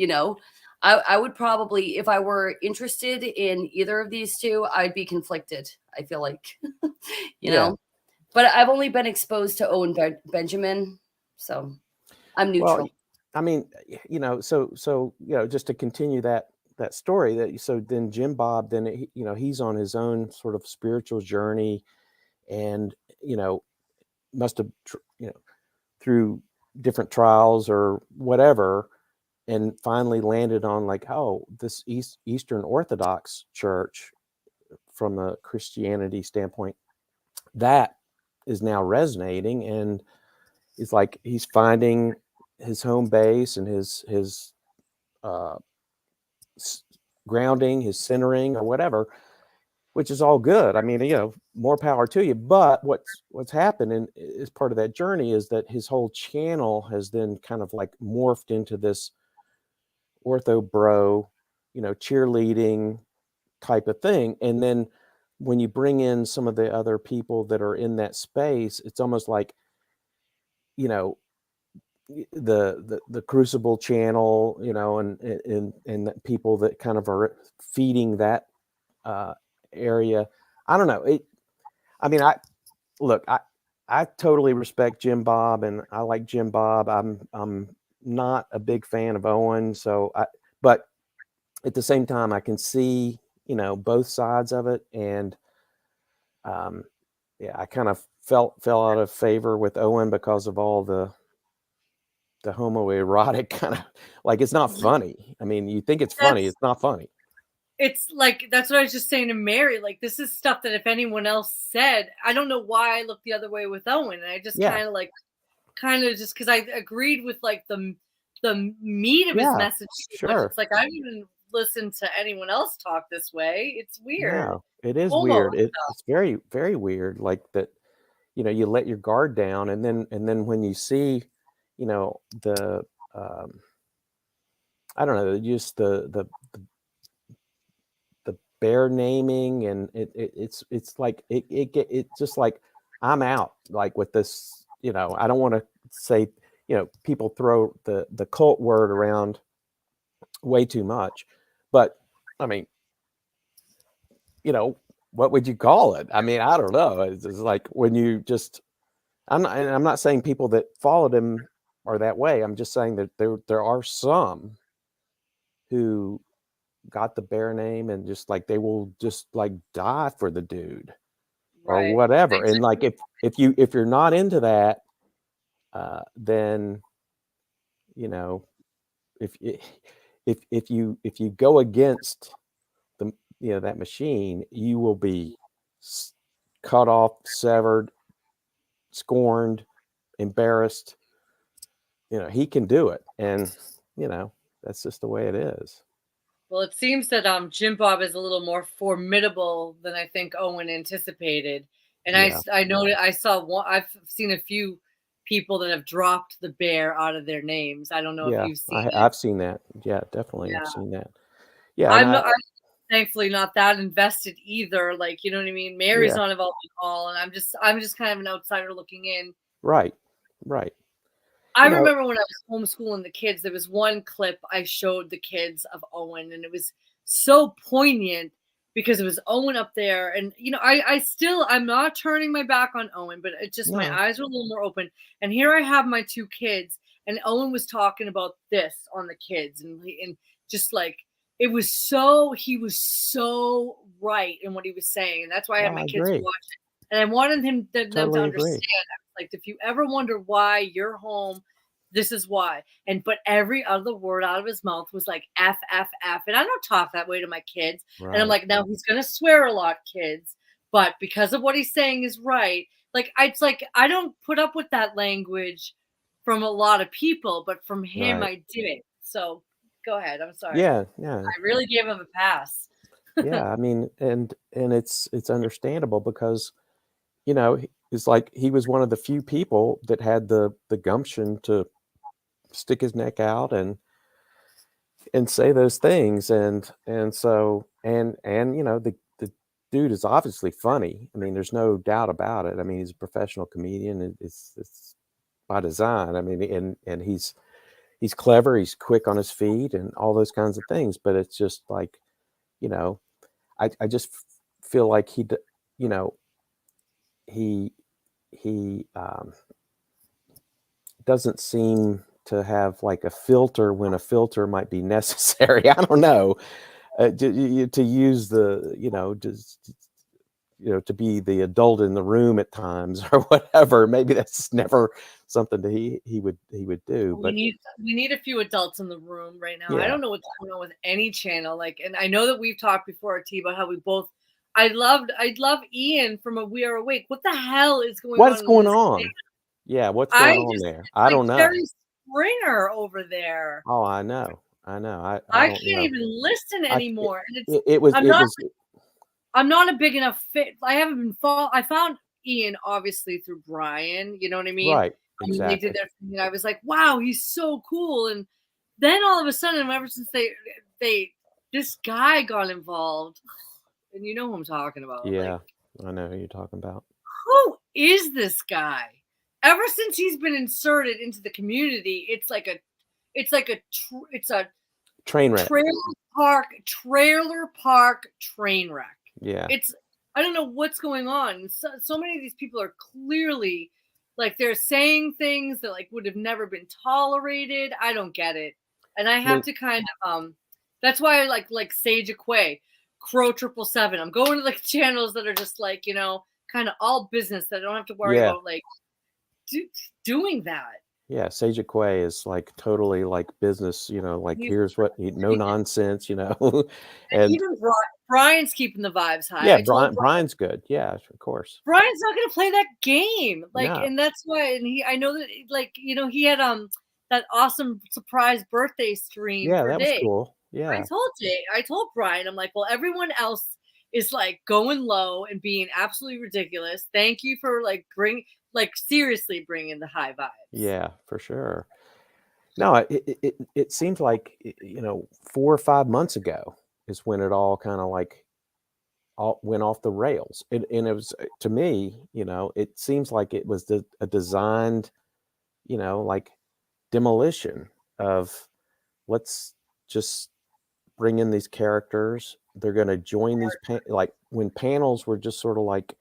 I would probably, if I were interested in either of these two, I'd be conflicted. I feel like, Yeah. But I've only been exposed to Owen Benjamin, so I'm neutral. Well, I mean, so just to continue that story, so then Jim Bob, then he's on his own sort of spiritual journey, and must have through different trials or whatever, and finally landed on like, oh, this Eastern Orthodox church, from a Christianity standpoint, that is now resonating, and it's like he's finding his home base and his uh, grounding, his centering, or whatever. which is all good. I mean, more power to you. But what's happened and is part of that journey is that his whole channel has then kind of like morphed into this ortho bro, cheerleading type of thing. And then when you bring in some of the other people that are in that space, it's almost like, the Crucible channel, and the people that kind of are feeding that area. I don't know. I mean, I totally respect Jim Bob, and I like Jim Bob. I'm not a big fan of Owen, but at the same time, I can see both sides of it, and yeah, I kind of fell out of favor with Owen because of all the homoerotic kind of, like, it's not funny. I mean, you think it's funny, it's not funny. It's like, that's what I was just saying to Mary. Like, this is stuff that if anyone else said, I don't know why I looked the other way with Owen. And I just kind of just because I agreed with like the meat of his message. Sure. It's like I didn't listen to anyone else talk this way. It's weird. No, it is weird. It's very, very weird. Like that, you let your guard down, and then when you see, the I don't know, just the bear naming, and it's like it's just like, I'm out, like, with this. I don't want to say, people throw the cult word around way too much, but I mean, what would you call it? I mean, I don't know. It's like when you just, I'm not saying people that followed him are that way. I'm just saying that there are some who got the bear name and just like, they will just like die for the dude or whatever. And like, if you're not into that, then, if you go against the, that machine, you will be cut off, severed, scorned, embarrassed. He can do it, and that's just the way it is. Well, it seems that Jim Bob is a little more formidable than I think Owen anticipated. And I know that I've seen a few people that have dropped the bear out of their names. I don't know if you've seen it. I've seen that. Yeah, definitely. I've seen that. Yeah. I'm thankfully not that invested either. Like, you know what I mean? Mary's not involved at all. And I'm just kind of an outsider looking in. Right. I remember when I was homeschooling the kids, there was one clip I showed the kids of Owen, and it was so poignant because it was Owen up there. And, I'm not turning my back on Owen, but it just, my eyes were a little more open. And here I have my two kids, and Owen was talking about this on the kids, and just like, he was so right in what he was saying. And that's why I had my kids watch it. And I wanted them to understand. Like, if you ever wonder why you're home, this is why. But every other word out of his mouth was like F, F, F. And I don't talk that way to my kids. Right. And I'm like, now he's going to swear a lot, kids. But because of what he's saying is right. Like, it's like, I don't put up with that language from a lot of people, but from him, I did. So go ahead. I'm sorry. Yeah. I really gave him a pass. Yeah. I mean, and it's understandable because, it's like he was one of the few people that had the gumption to stick his neck out and say those things. And so, the dude is obviously funny. I mean, there's no doubt about it. I mean, he's a professional comedian. It's by design. I mean, and he's clever. He's quick on his feet and all those kinds of things. But it's just like, I just feel like he doesn't seem to have like a filter when a filter might be necessary. I don't know, to use the, to be the adult in the room at times or whatever. Maybe that's never something that he would do. But we need a few adults in the room right now. I don't know what's going on with any channel. Like, and I know that we've talked before, T, about how we both. I love Ian from a We Are Awake. What the hell is going on? What's going on? Yeah, what's going on there? I don't know. Jerry Springer over there. Oh, I know. I can't even listen anymore. And it was I'm not a big enough fit. I haven't been I found Ian obviously through Brian. You know what I mean? Right. I mean, they did Exactly. their thing, and I was like, wow, he's so cool. And then all of a sudden, ever since this guy got involved, and you know who I'm talking about. Like, Yeah, I know who you're talking about. who is this guy? Ever since he's been inserted into the community, it's a Train wreck. trailer park train wreck. Yeah. I don't know what's going on. So many of these people are clearly like they're saying things that like would have never been tolerated. I don't get it. And I have to kind of that's why I like Sage Aquay, Crow 777. I'm going to like channels that are just like, you know, kind of all business that I don't have to worry about like doing that. Yeah, Sage Aquay is like totally like business, you know, like here's what no nonsense, you know. And even Brian's keeping the vibes high. yeah, Brian's good. Yeah, of course. Brian's not going to play that game. Like, No. and that's why, and I know that like, you know, he had that awesome surprise birthday stream. Yeah, for that Dave. was cool. Yeah. I told Brian, I'm like, well, everyone else is like going low and being absolutely ridiculous. Thank you for like seriously bringing the high vibes. Yeah, for sure. No, it seems like, you know, 4 or 5 months ago is when it all kind of like all went off the rails. And it was, to me, you know, it seems like it was a designed, you know, like demolition of let's just bring in these characters. They're going to join these, like when panels were just sort of like,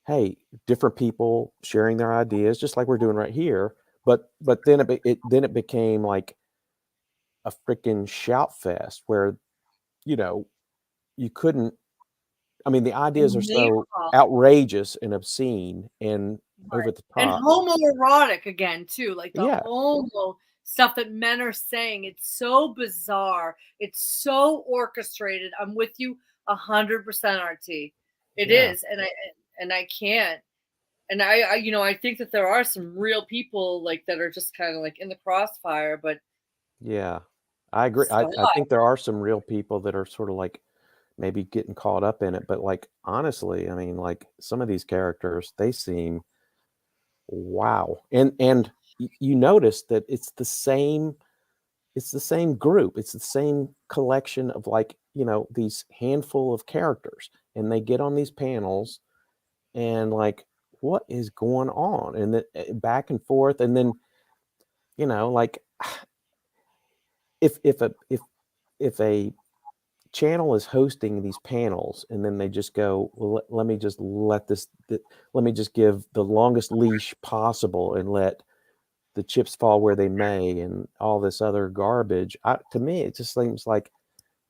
hey, different people sharing their ideas, just like we're doing right here. But then it became like a freaking shout fest where, you know, you couldn't. I mean, the ideas are so outrageous and obscene and over the top and homoerotic again too, like the Yeah. homo stuff that men are saying. It's so bizarre. It's so orchestrated. I'm with you 100%, RT. It Yeah. is, and I can't. And I you know, I think that there are some real people like that are just kind of like in the crossfire, but Yeah, I agree. I think there are some real people that are sort of like maybe getting caught up in it, but like honestly, I mean, like some of these characters, they seem wow. And you notice that it's the same group. It's the same collection of like, you know, these handful of characters, and they get on these panels and like, what is going on? And then back and forth, and then, you know, like if a channel is hosting these panels and then they just go, well, let me just give the longest leash possible and let the chips fall where they may and all this other garbage. To me, it just seems like,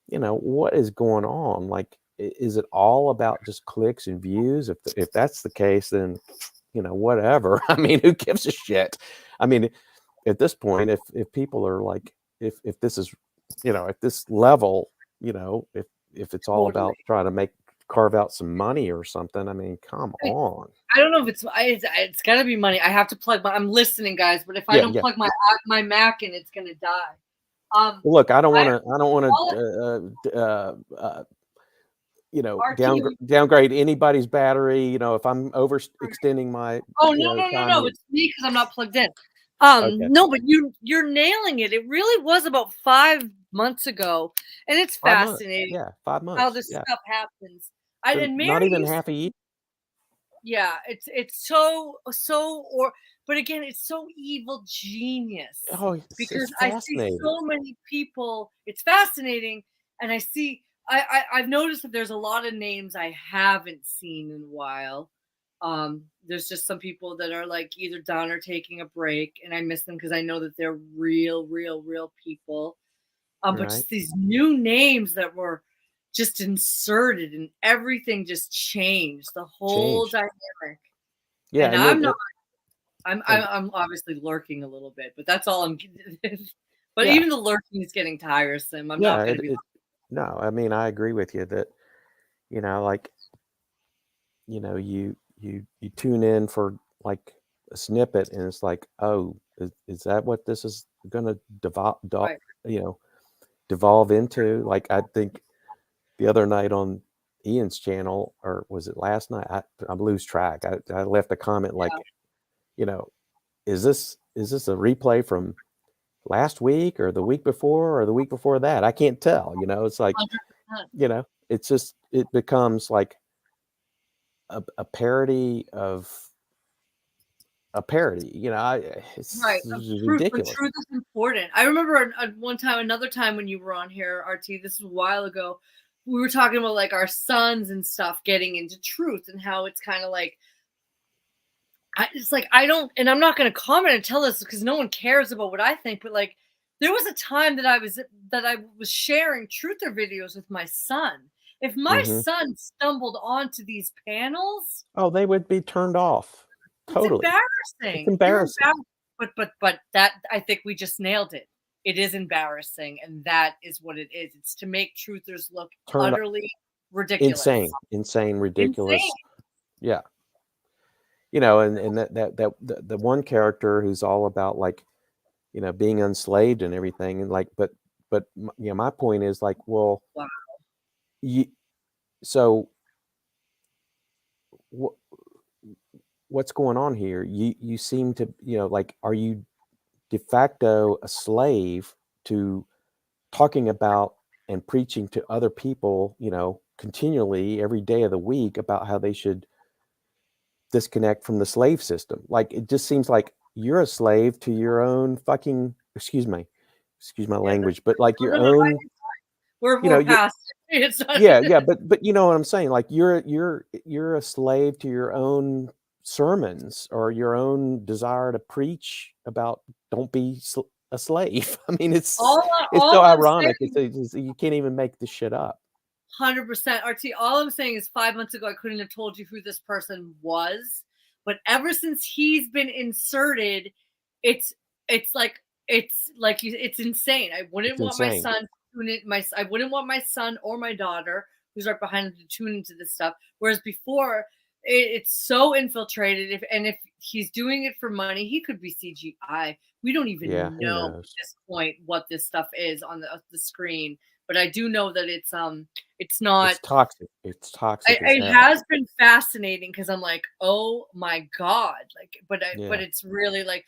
you know, what is going on? Like, is it all about just clicks and views? If that's the case, then, you know, whatever. I mean, who gives a shit? I mean, at this point, if people are like, if this is, you know, at this level, you know, if it's all about trying to carve out some money or something, I mean, come on. I don't know if it's got to be money. I have to plug I'm listening, guys, but if I don't plug my Mac in, it's going to die. Look, I don't want to you know, downgrade anybody's battery. You know, if I'm overextending my no, it's me because I'm not plugged in. No, but you're nailing it. It really was about 5 months ago, and it's fascinating. 5 months. How this stuff happens. So not even half a year. Yeah, it's but again, it's so evil genius. Oh, because I see so many people. It's fascinating, and I've noticed that there's a lot of names I haven't seen in a while. There's just some people that are like either done or taking a break, and I miss them because I know that they're real people. But just these new names that were just inserted and everything just changed. The whole dynamic. Yeah, and I'm obviously lurking a little bit, but that's all I'm. But even the lurking is getting tiresome. I'm not going to be. No, I mean, I agree with you that, you know, like, you know, you tune in for like a snippet and it's like, oh, is that what this is going to devolve into? Like, I think the other night on Ian's channel, or was it last night? I lose track. I left a comment like, you know, is this a replay from last week or the week before or the week before that? I can't tell. You know, it's like, 100%. you know, it's just, it becomes like a parody of a parody. You know, it's Right, of truth, when ridiculous. truth is important. I remember another time when you were on here, RT, this was a while ago, we were talking about like our sons and stuff getting into truth and how it's kind of like, it's like, I don't, and I'm not going to comment and tell this because no one cares about what I think, but like, there was a time that I was sharing truther videos with my son. If my Mhm. son stumbled onto these panels, Oh, they would be turned off. it's Totally. embarrassing. It's embarrassing. But that, I think we just nailed it. It is embarrassing, and that is what it is. It's to make truthers look Turned utterly ridiculous. insane, ridiculous. Insane. Yeah. You know, and the one character who's all about like, you know, being enslaved and everything, and like, but you know, my point is like, well, Wow. So what's going on here? You seem to, you know, like, are you de facto a slave to talking about and preaching to other people, you know, continually every day of the week about how they should disconnect from the slave system? Like, it just seems like you're a slave to your own fucking, excuse my language, but like your own, you know, We're past it. It's not, yeah, but you know what I'm saying? Like, you're a slave to your own sermons or your own desire to preach about don't be a slave. I mean, it's so all I'm ironic. saying, You can't even make this shit up. 100% RT. All I'm saying is 5 months ago, I couldn't have told you who this person was, but ever since he's been inserted, it's like it's insane. I wouldn't want my son to tune in. I wouldn't want my son or my daughter, who's right behind him, to tune into this stuff. Whereas before, it's so infiltrated. If he's doing it for money, he could be CGI. We don't even know at this point what this stuff is on the screen. But I do know that it's not. It's toxic. It's toxic. It has been fascinating because I'm like, oh my god, like, but it's really like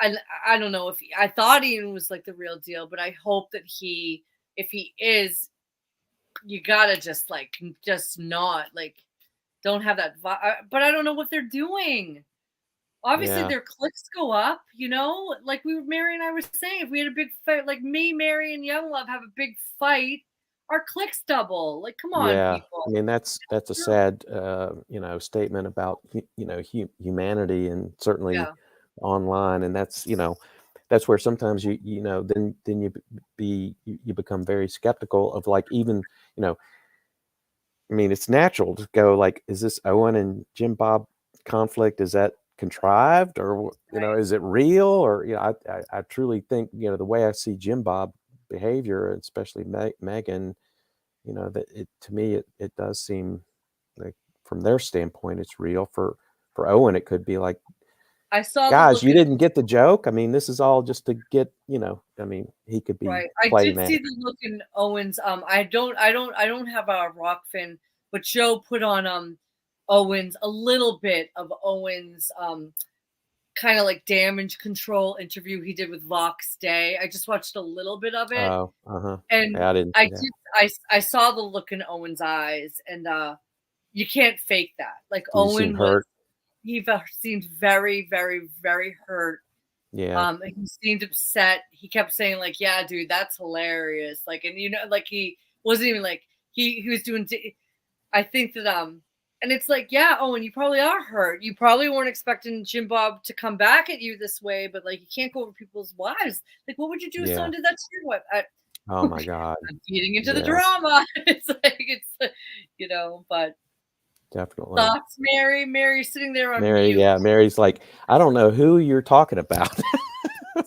I don't know if I thought Ian was like the real deal, but I hope that if he is, you gotta just not like, don't have that. But I don't know what they're doing. Obviously, their clicks go up, you know, like Mary and I were saying, if we had a big fight, like me, Mary, and Young Love have a big fight, our clicks double. Like, come on, people. I mean, that's a sad, you know, statement about, you know, humanity, and certainly online. And that's, you know, that's where sometimes you know, then you become very skeptical of, like, even, you know, I mean, it's natural to go like, is this Owen and Jim Bob conflict? Is that contrived, or, you know, is it real? Or, you know, I truly think, you know, the way I see Jim Bob behavior, especially Megan, you know, that to me, it does seem like from their standpoint, it's real. For Owen, it could be like, I saw, guys, you didn't get the joke. I mean, this is all just to get, you know, I mean, he could be right. I playing did see the look in Owen's. I don't have a rock fin, but Joe put on Owen's, a little bit of Owen's kind of like damage control interview he did with Vox Day. I just watched a little bit of it. Oh, and yeah, I didn't. I saw the look in Owen's eyes, and you can't fake that. Like, Owen hurt. He seemed very, very, very hurt. Yeah. He seemed upset. He kept saying like, "Yeah, dude, that's hilarious." Like, and, you know, like, he wasn't even like, he was doing. I think that and it's like, yeah, Owen, you probably are hurt. You probably weren't expecting Jim Bob to come back at you this way, but like, you can't go over people's wives. Like, what would you do if someone did that to your wife? Oh my God. I'm feeding into the drama. It's like, you know, but definitely. thoughts, Mary? Mary's sitting there on Mary, mute. yeah, Mary's like, I don't know who you're talking about.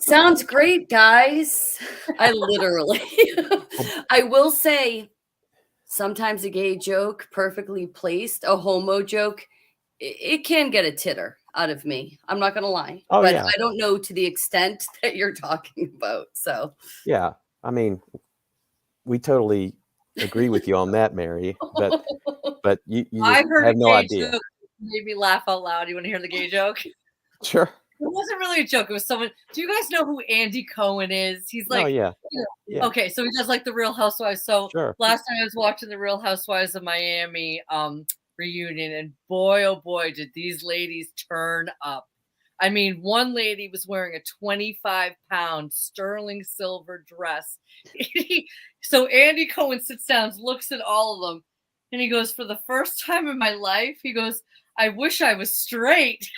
Sounds great, guys. I literally, I will say, sometimes a gay joke perfectly placed, a homo joke, it can get a titter out of me. I'm not going to lie. Oh, but yeah. I don't know to the extent that you're talking about. So, yeah, I mean, we totally agree with you on that, Mary. But you just I've heard have a no gay idea. joke that made me laugh out loud. You want to hear the gay joke? Sure. It wasn't really a joke. It was someone. Do you guys know who Andy Cohen is? He's Oh like, yeah. Yeah. okay, so he does like the Real Housewives. So Sure. last time I was watching the Real Housewives of Miami reunion, and boy, oh boy, did these ladies turn up. I mean, one lady was wearing a 25-pound sterling silver dress. So Andy Cohen sits down, looks at all of them, and he goes, "For the first time in my life," he goes, "I wish I was straight."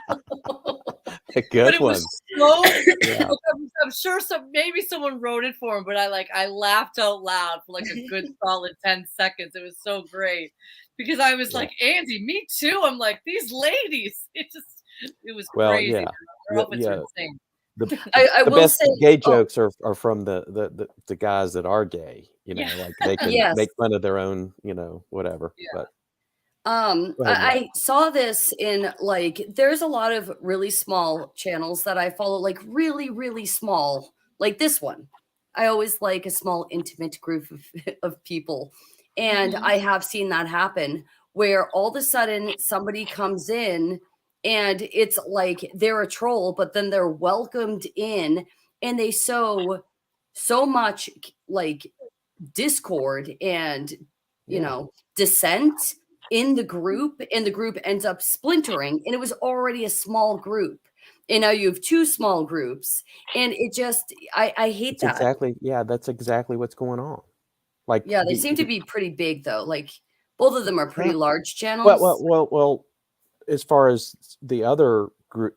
A But good it one. was so. Yeah. I'm sure maybe someone wrote it for him, but I laughed out loud for like a good solid 10 seconds. It was so great because I was Yeah. like, Andy, me too. I'm like, these ladies. It was Well, crazy. yeah. Their outfits are insane. I The will best say, gay jokes are from the guys that are gay. Yeah. Like they can Yes. make fun of their own, whatever. Yeah. But go ahead, Mary. I saw this in like, there's a lot of really small channels that I follow, like really, really small, like this one. I always like a small, intimate group of people. And Mhm. I have seen that happen where all of a sudden somebody comes in and it's like they're a troll, but then they're welcomed in and they sow so much like discord and, Yeah. dissent in the group, and the group ends up splintering, and it was already a small group, and now you have two small groups, and it just I hate that. That's exactly what's going on. Like Yeah, they seem to be pretty big though, like both of them are pretty yeah. large channels. Well, as far as the other group,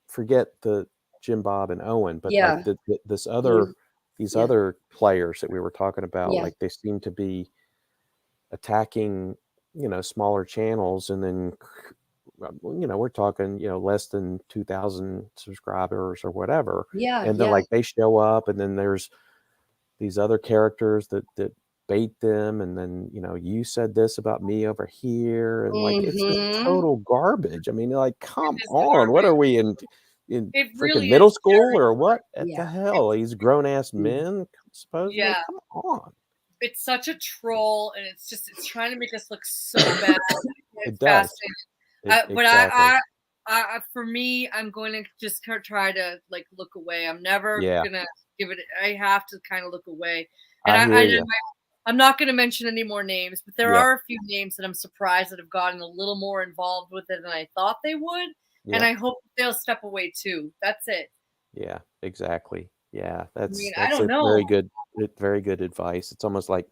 forget the Jim Bob and Owen, but Yeah. like these Yeah. other players that we were talking about, Yeah. like they seem to be attacking, smaller channels, and then we're talking, less than 2,000 subscribers or whatever. Yeah, And then yeah. like they show up, and then there's these other characters that bait them, and then you said this about me over here, and like it's just Mhm. total garbage. I mean, like, come is on, what garbage. are we in It freaking really middle is school scary. or what? At the Yeah. hell, these grown ass Mm. men supposedly. Yeah. Come on, It's such a troll, and it's trying to make us look so bad. it It's does. fascinating. But Exactly. for me, I'm going to just try to like look away. I'm never Yeah. gonna give it. I have to kind of look away. I And hear you. I'm not going to mention any more names, but there Yeah. are a few names that I'm surprised that have gotten a little more involved with it than I thought they would. And Yeah. I hope they'll step away too. That's it. Yeah, exactly. Yeah, I that's mean, I don't a know. very good advice. It's almost like,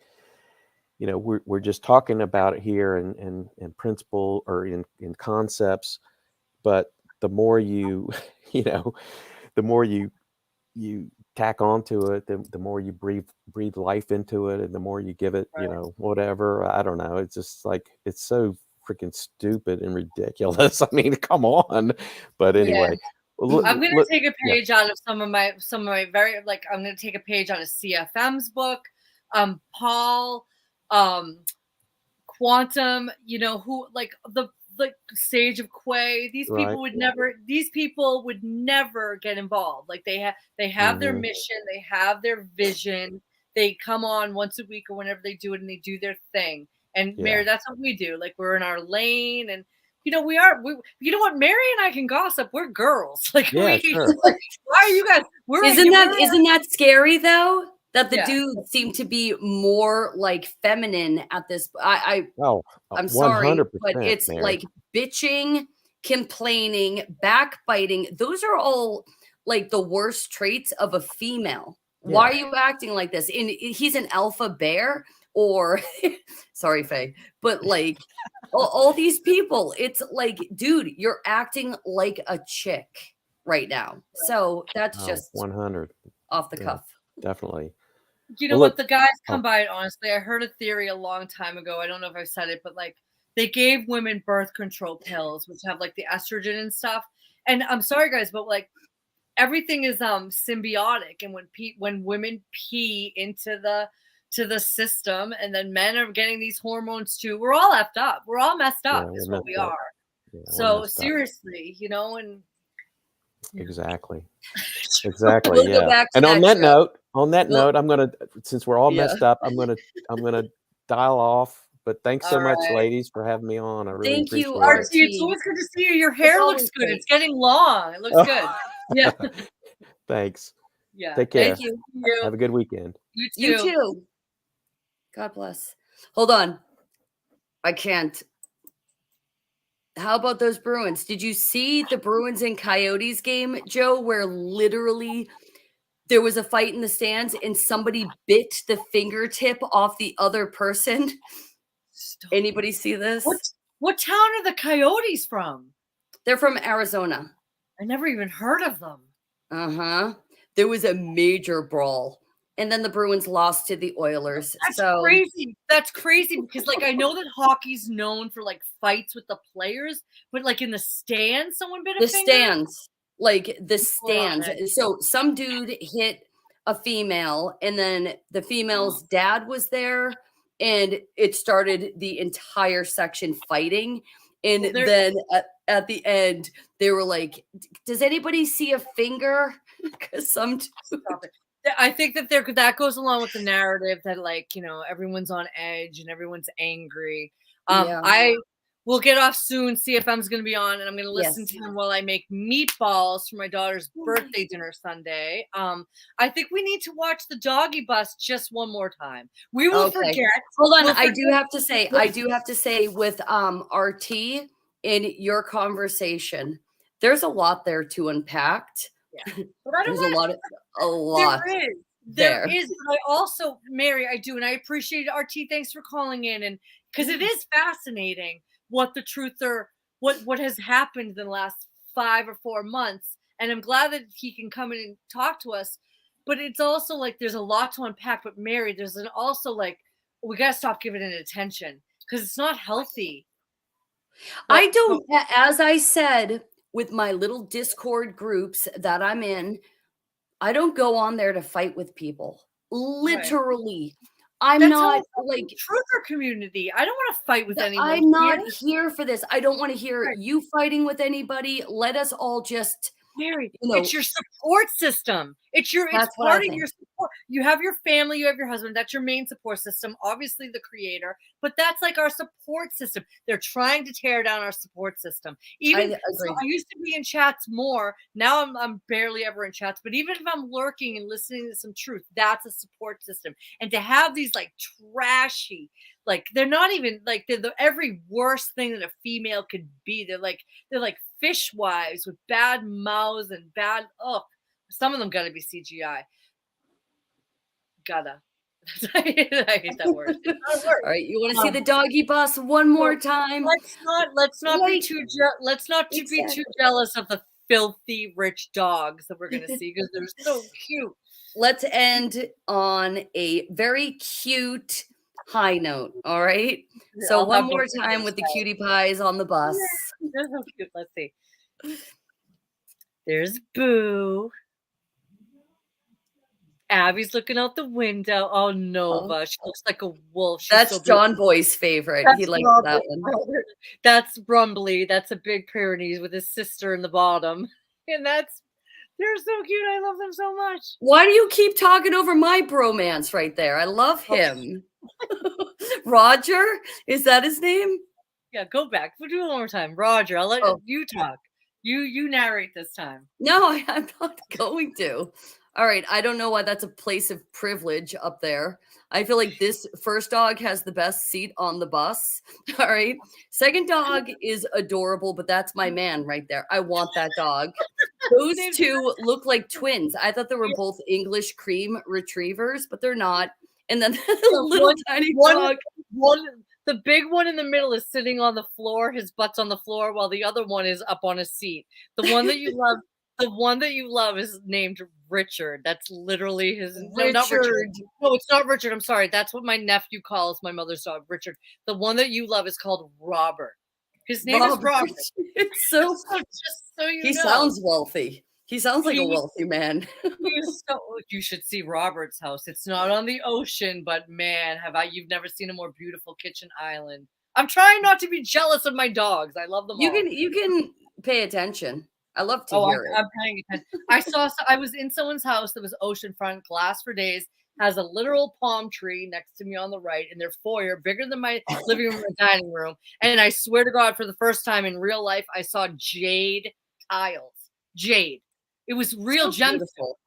we're just talking about it here in principle or in concepts, but the more you the more you tack onto it, the more you breathe life into it, and the more you give it, Right. whatever. I don't know. It's just like it's so freaking stupid and ridiculous. I mean, come on. But anyway, well, I'm going to take a yeah. page out of some of my very, like, I'm going to take a page out of CFM's book. Paul, Quantum, who, like, the Sage of Quay. These Right. people would never get involved. Like, they have their mission, they have their vision. They come on once a week or whenever they do it, and they do their thing. And Yeah. Mary, that's what we do. Like, we're in our lane, and you know what? Mary and I can gossip. We're girls. Like, Yeah, sure. like, why are you guys? Isn't that scary though? That the Yeah. dudes seem to be more like feminine at this. I'm sorry, 100%, but it's Mary. like bitching, complaining, backbiting. Those are all like the worst traits of a female. Yeah. Why are you acting like this? And he's an alpha bear, or sorry, Faye, but like all these people, it's like, dude, you're acting like a chick right now. So that's just 100. off the Yeah. cuff. Definitely. You know Well, what? The guys come by it honestly. I heard a theory a long time ago. I don't know if I've said it, but like they gave women birth control pills, which have like the estrogen and stuff. And I'm sorry, guys, but like everything is symbiotic. And when women pee into the system, and then men are getting these hormones too, we're all effed up. We're all messed up. Yeah, Is we're what we messed up. are. Yeah, we're So messed up. seriously, and Exactly. We'll Exactly. go Yeah. back to And that show. on that Well, note, I'm gonna, since we're all yeah. messed up, I'm gonna dial off. But thanks so All much, right. ladies, for having me on. I really Thank you, appreciate it. RT, it's RT. always good to see you. Your hair looks always good. great. It's getting long. It looks good. Yeah. Thanks. Yeah. Take care. Thank you. Have a good weekend. You too. You too. God bless. Hold on. I can't. How about those Bruins? Did you see the Bruins and Coyotes game, Joe, where literally there was a fight in the stands and somebody bit the fingertip off the other person? Stop. Anybody see this? What town are the Coyotes from? They're from Arizona. I never even heard of them. Uh-huh. There was a major brawl. And then the Bruins lost to the Oilers. That's So crazy. That's crazy because, like, I know that hockey's known for like fights with the players, but like in the stands, someone bit a the finger. stands, like the People are on stands. edge. So some dude hit a female, and then the female's dad was there, and it started the entire section fighting. And Well, then at the end, they were like, "Does anybody see a finger?" Because some Stop it. I think that that goes along with the narrative that, like, you know, everyone's on edge and everyone's angry. Yeah. I will get off soon. CFM's going to be on, and I'm going to listen Yes. to him while I make meatballs for my daughter's birthday dinner Sunday. I think we need to watch the Doggy Bus just one more time. We will Okay. forget. Hold on, We'll I forget. do have to say with RT in your conversation, there's a lot there to unpack. Yeah. But I don't There's want a lot. There there. is, but I also, Mary, I do, and I appreciate RT. Thanks for calling in, and because it is fascinating what the truth or what has happened in the last 5 or 4 months, and I'm glad that he can come in and talk to us. But it's also like there's a lot to unpack. But Mary, there's also like we gotta stop giving it attention because it's not healthy. I don't, as I said, with my little Discord groups that I'm in, I don't go on there to fight with people. Literally. I'm That's not how like truther community. I don't want to fight with anyone. I'm not here. here for this. I don't want to hear you fighting with anybody. Let us all just, Mary, you know, it's your support system. It's That's what I part of think. your support. You have your family, you have your husband. That's your main support system. Obviously, the creator, but that's like our support system. They're trying to tear down our support system. Even I agree. so, I used to be in chats more. Now I'm barely ever in chats. But even if I'm lurking and listening to some truth, that's a support system. And to have these like trashy, like they're not even like they're the every worst thing that a female could be. They're like fishwives with bad mouths and bad. Oh, some of them gotta be CGI. Gotta. I hate that word. It's not a word. All right, you want to see the Doggy Bus one more time? Let's not be Like, too be too jealous of the filthy rich dogs that we're gonna see because they're so cute. Let's end on a very cute high note. All right. So I'll one have more both of time those with the guys. cutie pies on the bus. They're so cute. Let's see. There's Boo. Abby's looking out the window. Oh, Nova. She looks like a wolf. She's That's so beautiful. John Boy's favorite. He likes that one. That's Brumbly. That's a big Pyrenees with his sister in the bottom. And they're so cute. I love them so much. Why do you keep talking over my bromance right there? I love him. Roger? Is that his name? Yeah, go back. We'll do it one more time. Roger, I'll let you talk. You narrate this time. No, I'm not going to. All right. I don't know why that's a place of privilege up there. I feel like this first dog has the best seat on the bus. All right. Second dog is adorable, but that's my man right there. I want that dog. Those two look like twins. I thought they were both English cream retrievers, but they're not. And then the little tiny dog. The big one in the middle is sitting on the floor. His butt's on the floor, while the other one is up on a seat. The one that you love. The one that you love is named Richard. That's literally his. No, not Richard. No, it's not Richard. I'm sorry. That's what my nephew calls my mother's dog, Richard. The one that you love is called Robert. His name is Robert. It's so. Just so you know. He sounds wealthy. He sounds like a wealthy man. You should see Robert's house. It's not on the ocean, but man, you've never seen a more beautiful kitchen island. I'm trying not to be jealous of my dogs. I love them all. You can pay attention. I love to Oh, hear it. I'm paying attention. I was in someone's house that was oceanfront, glass for days, has a literal palm tree next to me on the right, and their foyer bigger than my living room and dining room. And I swear to God, for the first time in real life, I saw jade tiles. Jade. It was real So gemstones. beautiful.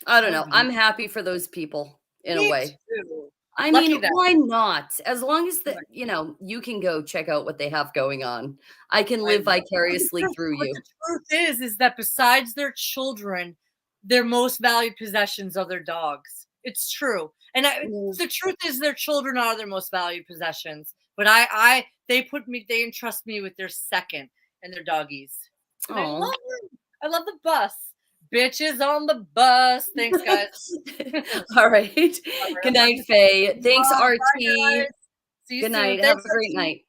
I don't So know. I'm happy for those people in a Me way. too. I Lucky mean, them. why not? As long as Right. you can go check out what they have going on. I can I live know. vicariously through But you. the truth is that besides their children, their most valued possessions are their dogs. It's true. And Mm. the truth is their children are their most valued possessions. But they entrust me with their second and their doggies. And I Aw. love them. I love the bus. Bitches on the bus. Thanks, guys. All right. All right, Good night, Faye. Thanks, Bye, RT. guys. See you Good soon. night. Thanks, Have a great RT. night.